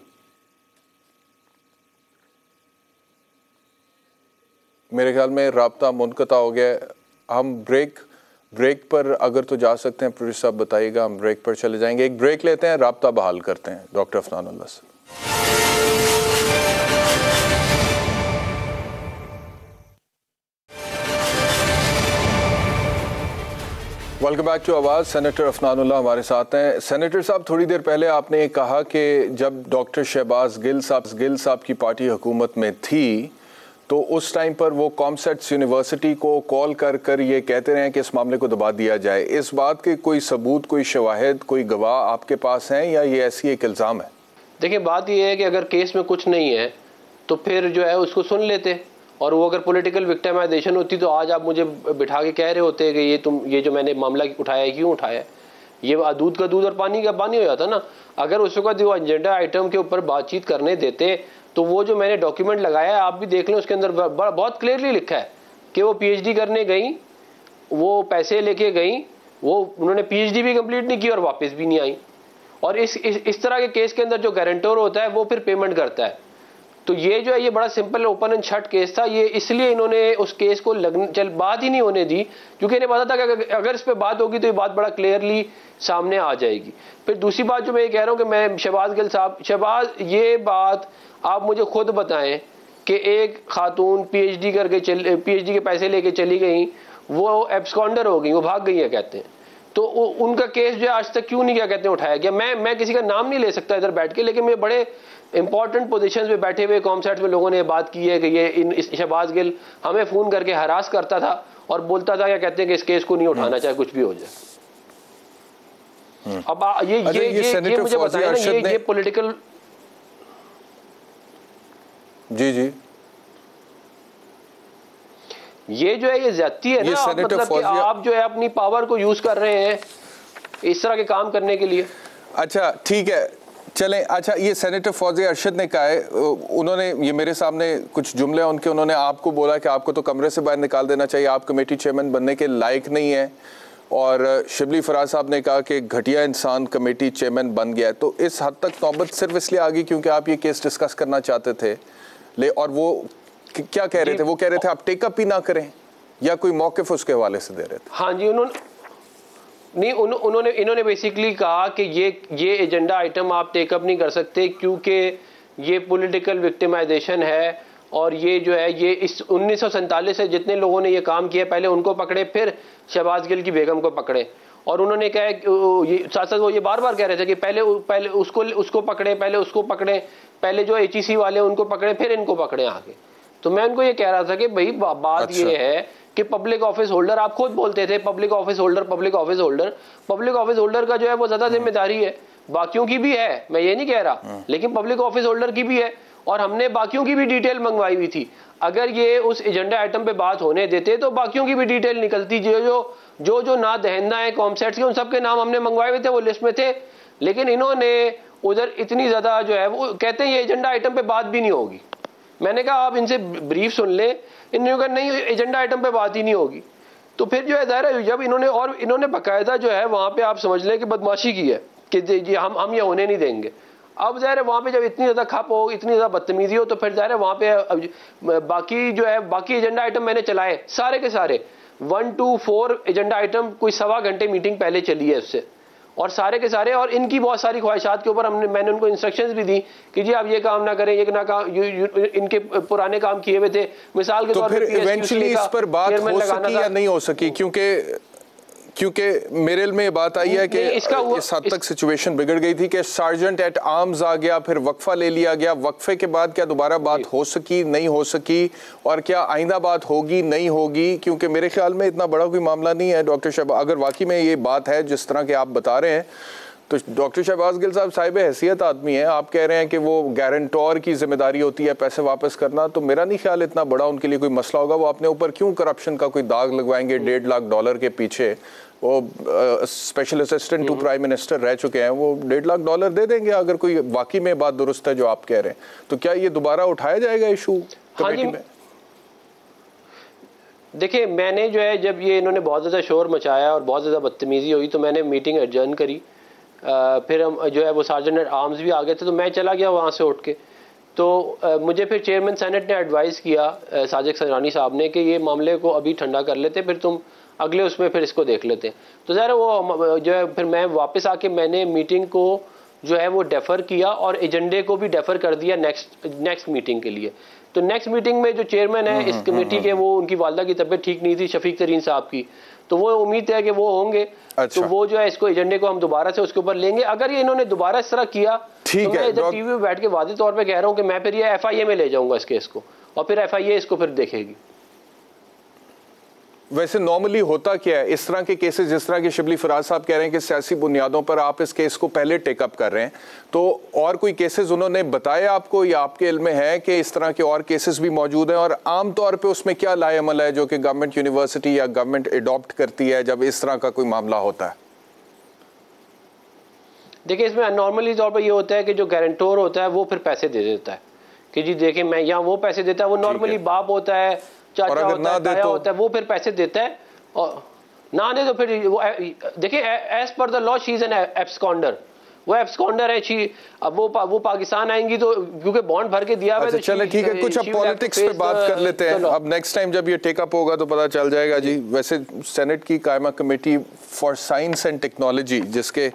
S1: मेरे ख्याल में राब्ता मुनक़ता हो गया। हम ब्रेक पर अगर तो जा सकते हैं प्रोड्यूसर साहब बताइएगा, हम ब्रेक पर चले जाएंगे। एक ब्रेक लेते हैं, राब्ता बहाल करते हैं डॉक्टर अफनानुल्लाह से। वेलकम बैक टू आवाज़। सेनेटर अफनानुल्लाह हमारे साथ हैं। सेनेटर साहब, थोड़ी देर पहले आपने ये कहा कि जब डॉक्टर शहबाज गिल साहब की पार्टी हुकूमत में थी तो उस टाइम पर वो कॉमसेट्स यूनिवर्सिटी को कॉल कर ये कहते रहे कि इस मामले को दबा दिया जाए। इस बात के कोई सबूत, कोई शवाहिद, कोई गवाह आपके पास हैं या ये ऐसी एक इल्ज़ाम है? देखिए बात ये है कि अगर केस में कुछ नहीं है तो फिर जो है उसको सुन लेते, और वो अगर पॉलिटिकल विक्टिमाइजेशन होती तो आज आप मुझे बिठा के कह रहे होते कि ये जो मैंने मामला उठाया क्यों उठाया। ये दूध का दूध और पानी का पानी हो जाता ना। अगर उस वक्त वो एजेंडा आइटम के ऊपर बातचीत करने देते तो वो जो मैंने डॉक्यूमेंट लगाया है आप भी देख लें, उसके अंदर बहुत क्लियरली लिखा है कि वो PhD करने गई, वो पैसे लेके गई, वो उन्होंने PhD भी कंप्लीट नहीं की और वापस भी नहीं आई। और इस तरह के केस के अंदर जो गारंटर होता है वो फिर पेमेंट करता है। तो ये जो है ये बड़ा simple open and shut case था। ये इसलिए इन्होंने उस केस को बात ही नहीं होने दी क्योंकि इन्हें पता था कि अगर इस पर बात होगी तो ये बात बड़ा क्लियरली सामने आ जाएगी। फिर दूसरी बात जो मैं ये कह रहा हूँ कि मैं शहबाज गिल साहब, ये बात आप मुझे खुद बताएं कि एक खातून PhD के पैसे लेके चली गई, वो एब्सकॉन्डर हो गई, वो भाग गई है कहते हैं, तो उनका केस जो है आज तक क्यों नहीं क्या कहते हैं उठाया गया। मैं किसी का नाम नहीं ले सकता इधर बैठ के, लेकिन मैं बड़े इंपॉर्टेंट पोजीशंस पे बैठे हुए कॉमसेट्स में लोगों ने बात की है कि ये शहबाज गिल हमें फ़ोन करके हरास करता था और बोलता था क्या कहते हैं कि इस केस को नहीं उठाना चाहे कुछ भी हो जाए। अब ये मुझे बताया ना, ये पॉलिटिकल जी
S8: ये जो है ये ज्यादती है ना, मतलब कि आप जो है अपनी पावर को यूज कर रहे हैं इस तरह के काम करने के लिए।
S1: अच्छा ठीक है, चलें। अच्छा, ये सेनेटर फौजिया अरशद ने कहा है, उन्होंने ये मेरे सामने कुछ जुमले उनके, उन्होंने आपको बोला कि आपको तो कमरे से बाहर निकाल देना चाहिए, आप कमेटी चेयरमैन बनने के लायक नहीं है। और शिबली फराज साहब ने कहा कि घटिया इंसान कमेटी चेयरमैन बन गया है। तो इस हद तक नौबत सिर्फ इसलिए आ गई क्योंकि आप ये केस डिस्कस करना चाहते थे, और वो क्या कह रहे थे? वो कह रहे थे आप टेकअप ही ना करें, या कोई मौक़िफ़ उसके हवाले से दे रहे थे?
S8: हाँ जी, इन्होंने बेसिकली कहा कि ये एजेंडा आइटम आप टेकअप नहीं कर सकते क्योंकि ये पॉलिटिकल विक्टिमाइजेशन है, और ये जो है ये इस 1947 से जितने लोगों ने ये काम किया पहले उनको पकड़े, फिर शहबाज गिल की बेगम को पकड़े। और उन्होंने कहा साथ साथ वो ये बार बार कह रहे थे कि पहले उसको पकड़े, पहले उसको पकड़े, पहले जो HEC वाले उनको पकड़े, फिर इनको पकड़े आगे। तो मैं उनको ये कह रहा था कि भाई बात ये है कि पब्लिक ऑफिस होल्डर, आप खुद बोलते थे पब्लिक ऑफिस होल्डर का जो है वो ज्यादा जिम्मेदारी है। बाकियों की भी है, मैं ये नहीं कह रहा, लेकिन पब्लिक ऑफिस होल्डर की भी है, और हमने बाकियों की भी डिटेल मंगवाई हुई थी। अगर ये उस एजेंडा आइटम पे बात होने देते तो बाकियों की भी डिटेल निकलती। जो ना दहंदा है कॉमसेट्स के, उन सबके नाम हमने मंगवाए हुए थे, वो लिस्ट में थे। लेकिन इन्होंने उधर इतनी ज्यादा जो है वो कहते हैं ये एजेंडा आइटम पे बात भी नहीं होगी। मैंने कहा आप इनसे ब्रीफ सुन ले, इन्होंने कहा नहीं एजेंडा आइटम पे बात ही नहीं होगी। तो फिर जो है ज़ाहिर है जब इन्होंने बाकायदा जो है वहाँ पे आप समझ लें कि बदमाशी की है कि जी हम ये होने नहीं देंगे। अब ज़ाहिर है वहाँ पे जब इतनी ज़्यादा खप हो, इतनी ज़्यादा बदतमीजी हो, तो फिर ज़ाहिर है वहाँ पे बाकी जो है बाकी एजेंडा आइटम मैंने चलाए सारे के सारे 1 to 4 एजेंडा आइटम कोई 1.25 घंटे मीटिंग पहले चली है उससे, और सारे के सारे, और इनकी बहुत सारी ख्वाहिशात के ऊपर मैंने उनको इंस्ट्रक्शंस भी दी कि जी आप ये काम ना करें, ये ना काम, इनके पुराने काम किए हुए थे मिसाल के तौर पे।
S1: फिर इवेंचुअली इस पर बात हो सकी या नहीं हो सकी? क्योंकि मेरे में ये बात आई है कि इस हद तक सिचुएशन बिगड़ गई थी कि सार्जेंट एट आर्म्स आ गया, फिर वक्फा ले लिया गया। वक्फे के बाद क्या दोबारा बात हो सकी, नहीं हो सकी, और क्या आइंदा बात होगी, नहीं होगी? क्योंकि मेरे ख्याल में इतना बड़ा कोई मामला नहीं है डॉक्टर शहबाज, अगर वाकई में ये बात है जिस तरह के आप बता रहे हैं। तो डॉक्टर शहबाज गिल साहब साहिब हैसियत आदमी है, आप कह रहे हैं कि वो गारंटोर की जिम्मेदारी होती है पैसे वापस करना, तो मेरा नहीं ख्याल इतना बड़ा उनके लिए कोई मसला होगा। वो अपने ऊपर क्यों करप्शन का कोई दाग लगवाएंगे? $1.5 लाख के पीछे वो special assistant to prime minister रह चुके हैं, वो $1.5 लाख दे देंगे अगर कोई वाकई में बात दुरुस्त है जो आप कह रहे हैं। तो क्या ये दोबारा उठाया जाएगा इशू कमेटी में?
S8: देखिए मैंने जो है जब ये इन्होंने बहुत ज़्यादा शोर मचाया और बहुत ज़्यादा बदतमीजी हुई तो मैंने मीटिंग एडजर्न करी। फिर हम जो है वो सार्जेंट एट आर्म्स भी आ गए थे, तो मैं चला गया वहाँ से उठ के। तो मुझे फिर चेयरमैन सेनेट ने एडवाइस किया साजिद सरानी साहब ने कि ये मामले को अभी ठंडा कर लेते, फिर तुम अगले उसमें फिर इसको देख लेते हैं। तो ज़रा वो जो है फिर मैं वापस आके मैंने मीटिंग को जो है वो डेफर किया और एजेंडे को भी डेफर कर दिया नेक्स्ट मीटिंग के लिए। तो नेक्स्ट मीटिंग में जो चेयरमैन है इस कमेटी के, वो उनकी वालदा की तबीयत ठीक नहीं थी, शफीक तरीन साहब की, तो वो उम्मीद है कि वो होंगे। अच्छा। तो वो जो है इसको एजेंडे को हम दोबारा से उसके ऊपर लेंगे। अगर ये इन्होंने दोबारा इस तरह किया तो मैं इधर टीवी पे बैठ के वादी तौर पे कह रहा हूँ कि मैं फिर ये FIA में ले जाऊंगा इस केस को, और फिर FIA इसको फिर देखेगी।
S1: वैसे नॉर्मली होता क्या है इस तरह के केसेस, जिस तरह के शिबली फराज साहब कह रहे हैं कि सियासी बुनियादों पर आप इस केस को पहले टेकअप कर रहे हैं, तो और कोई केसेस उन्होंने बताया आपको या आपके इल्म में है कि इस तरह के और केसेस भी मौजूद हैं? और आम तौर पे उसमें क्या लाएअमल है जो कि गवर्नमेंट यूनिवर्सिटी या गवर्नमेंट एडॉप्ट करती है जब इस तरह का कोई मामला होता है?
S8: देखिए इसमें नॉर्मली तौर पर ये होता है कि जो गारंटोर होता है वो फिर पैसे दे देता है कि जी देखिए मैं यहाँ, वो पैसे देता है। वो नॉर्मली बाप होता है, चाचा होता है, ताया होता है, वो फिर पैसे देता है। और ना दे तो फिर वो देखिए as per the law she is an absconder, वो एब्सकॉन्डर है। अब वो पाकिस्तान आएंगी तो क्योंकि बॉन्ड भर के दिया हुआ है।
S1: अच्छा चलो ठीक है, कुछ अब पॉलिटिक्स पे बात कर लेते हैं। अब नेक्स्ट टाइम जब ये टेकअप होगा तो पता चल जाएगा जी। वैसे सेनेट की कायमा committee for science and technology, जिसके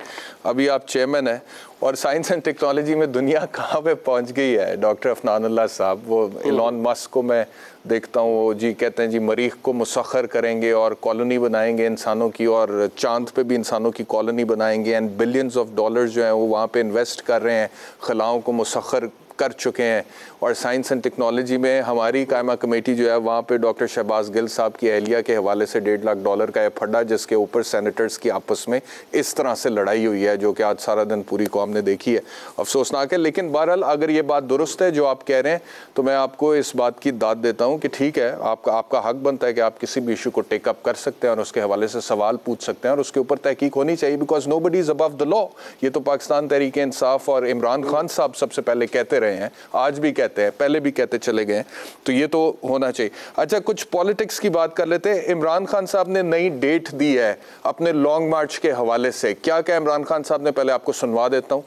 S1: अभी आप चेयरमैन हैं, और साइंस एंड टेक्नोलॉजी में दुनिया कहाँ पे पहुँच गई है डॉक्टर अफनानुल्लाह साहब। वो इलॉन मस्क को मैं देखता हूँ, वो जी कहते हैं जी मरीख को मुसख्खर करेंगे और कॉलोनी बनाएंगे इंसानों की, और चांद पे भी इंसानों की कॉलोनी बनाएंगे, एंड बिलियंस ऑफ डॉलर्स जो हैं वो वहाँ पे इन्वेस्ट कर रहे हैं, खलाओं को मुसख्खर कर चुके हैं। और साइंस एंड टेक्नोलॉजी में हमारी कायमा कमेटी जो है वहाँ पे डॉक्टर शहबाज गिल साहब की अहलिया के हवाले से $1.5 लाख का ये फड्डा, जिसके ऊपर सेनेटर्स की आपस में इस तरह से लड़ाई हुई है, जो कि आज सारा दिन पूरी कौम ने देखी है, अफसोसनाक है। लेकिन बहरहाल अगर ये बात दुरुस्त है जो आप कह रहे हैं तो मैं आपको इस बात की दाद देता हूँ कि ठीक है, आपका हक बनता है कि आप किसी भी इशू को टेकअप कर सकते हैं और उसके हवाले से सवाल पूछ सकते हैं और उसके ऊपर तहकीक होनी चाहिए, because nobody is above the law. ये तो पाकिस्तान तहरीक इंसाफ और इमरान खान साहब सबसे पहले कहते रहे हैं, आज भी कहते हैं, पहले भी कहते चले गए, तो ये तो होना चाहिए। अच्छा कुछ पॉलिटिक्स की बात कर लेते हैं। इमरान खान साहब ने नई डेट दी है अपने लॉन्ग मार्च के हवाले से, क्या क्या इमरान खान साहब ने, पहले आपको सुनवा देता हूं।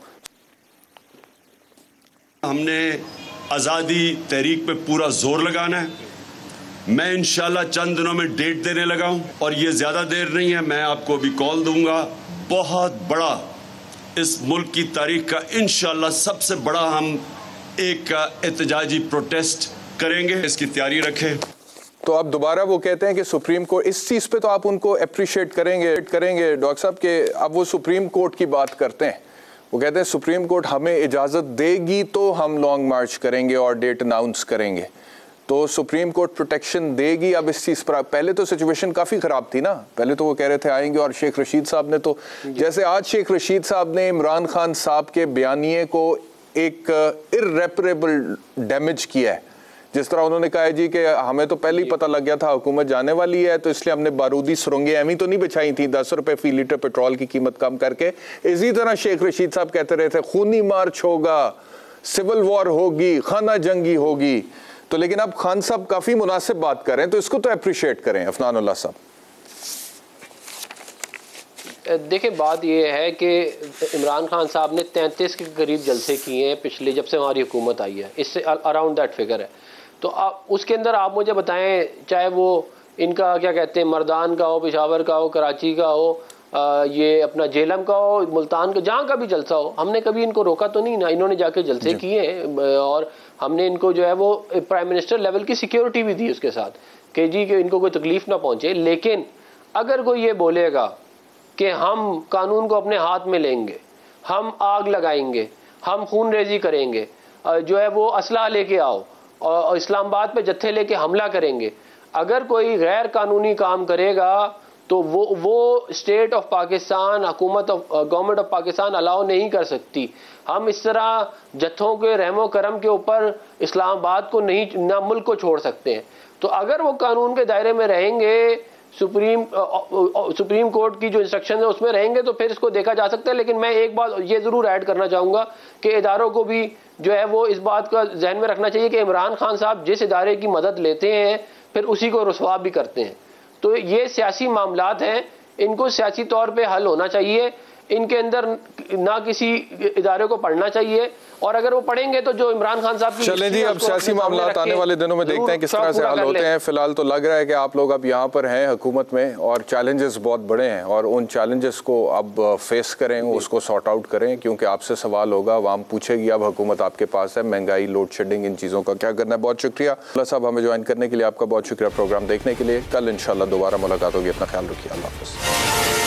S2: हमने आज़ादी तहरीक पे पूरा जोर लगाना है। मैं इंशाल्लाह चंद दिनों में डेट देने लगा हूं और ये ज्यादा देर नहीं है, मैं आपको अभी कॉल दूंगा। बहुत बड़ा इस मुल्क की तारीख का इंशाल्लाह सबसे बड़ा हम एक एहतजाजी प्रोटेस्ट करेंगे, इसकी तैयारी रखें।
S1: तो अब दोबारा वो कहते हैं कि सुप्रीम कोर्ट, इस चीज़ पे तो आप उनको अप्रिशिएट करेंगे डॉक्टर साहब के, अब वो सुप्रीम कोर्ट की बात करते हैं। वो कहते हैं सुप्रीम कोर्ट हमें इजाज़त देगी तो हम लॉन्ग मार्च करेंगे और डेट अनाउंस करेंगे। तो सुप्रीम कोर्ट प्रोटेक्शन देगी अब इस चीज़ पर? पहले तो सिचुएशन काफ़ी ख़राब थी ना, पहले तो वो कह रहे थे आएंगे, और शेख रशीद साहब ने तो, जैसे आज शेख रशीद साहब ने इमरान खान साहब के बयानिए को एक इर्रेपरेबल डैमेज किया है, जिस तरह उन्होंने कहा है जी कि हमें तो पहले ही पता लग गया था हुकूमत जाने वाली है, तो इसलिए हमने बारूदी सुरंगें एवं तो नहीं बिछाई थी 10 रुपए फी लीटर पेट्रोल की कीमत कम करके। इसी तरह शेख रशीद साहब कहते रहे थे खूनी मार्च होगा, सिविल वॉर होगी, खाना जंगी होगी। तो लेकिन अब खान साहब काफ़ी मुनासिब बात कर रहे हैं, तो इसको तो अप्रिशिएट करें अफनानुल्लाह साहब।
S8: देखिए बात यह है कि इमरान खान साहब ने 33 के करीब जलसे किए हैं पिछले, जब से हमारी हुकूमत आई है, इससे अराउंड दैट फिगर है। तो उसके अंदर आप मुझे बताएं, चाहे वो इनका क्या कहते हैं मर्दान का हो, पेशावर का हो, कराची का हो, ये अपना जेलम का हो, मुल्तान का, जहाँ का भी जलसा हो, हमने कभी इनको रोका तो नहीं ना। इन्होंने जाके जलसे किए हैं और हमने इनको जो है वो प्राइम मिनिस्टर लेवल की सिक्योरिटी भी दी उसके साथ कि जी कि इनको कोई तकलीफ ना पहुँचे। लेकिन अगर कोई ये बोलेगा कि हम कानून को अपने हाथ में लेंगे, हम आग लगाएंगे, हम खून रेजी करेंगे, जो है वो असला लेके आओ और इस्लामाबाद पे जत्थे लेके हमला करेंगे, अगर कोई गैर कानूनी काम करेगा तो वो स्टेट ऑफ पाकिस्तान, हुकूमत of government of Pakistan allow नहीं कर सकती। हम इस तरह जत्थों के रहमो करम के ऊपर इस्लामाबाद को नहीं, ना मुल्क को छोड़ सकते हैं। तो अगर वो कानून के दायरे में रहेंगे, सुप्रीम कोर्ट की जो इंस्ट्रक्शन है उसमें रहेंगे, तो फिर इसको देखा जा सकता है। लेकिन मैं एक बात ये ज़रूर ऐड करना चाहूँगा कि इदारों को भी जो है वो इस बात का जहन में रखना चाहिए कि इमरान खान साहब जिस इदारे की मदद लेते हैं फिर उसी को रुसवा भी करते हैं। तो ये सियासी मामलात हैं, इनको सियासी तौर पे हल होना चाहिए, इनके अंदर ना किसी इदारे को पढ़ना चाहिए, और अगर वो पढ़ेंगे तो जो इमरान खान साहब की
S1: चलें जी, अब सियासी मामलात आने वाले दिनों में देखते हैं किस तरह से हल होते हैं। फिलहाल तो लग रहा है कि आप लोग अब यहाँ पर हैं हुकूमत में और चैलेंजेस बहुत बड़े हैं, और उन चैलेंजेस को अब फेस करें, उसको सॉर्ट आउट करें, क्योंकि आपसे सवाल होगा, आवाम पूछेगी, अब हुकूमत आपके पास है, महंगाई, लोड शेडिंग, इन चीज़ों का क्या करना है। बहुत शुक्रिया अब्दुल्ला साहब हमें ज्वाइन करने के लिए, आपका बहुत शुक्रिया प्रोग्राम देखने के लिए। कल इंशाल्लाह दोबारा मुलाकात होगी, अपना ख्याल रखिए, अल्लाह हाफ़िज़।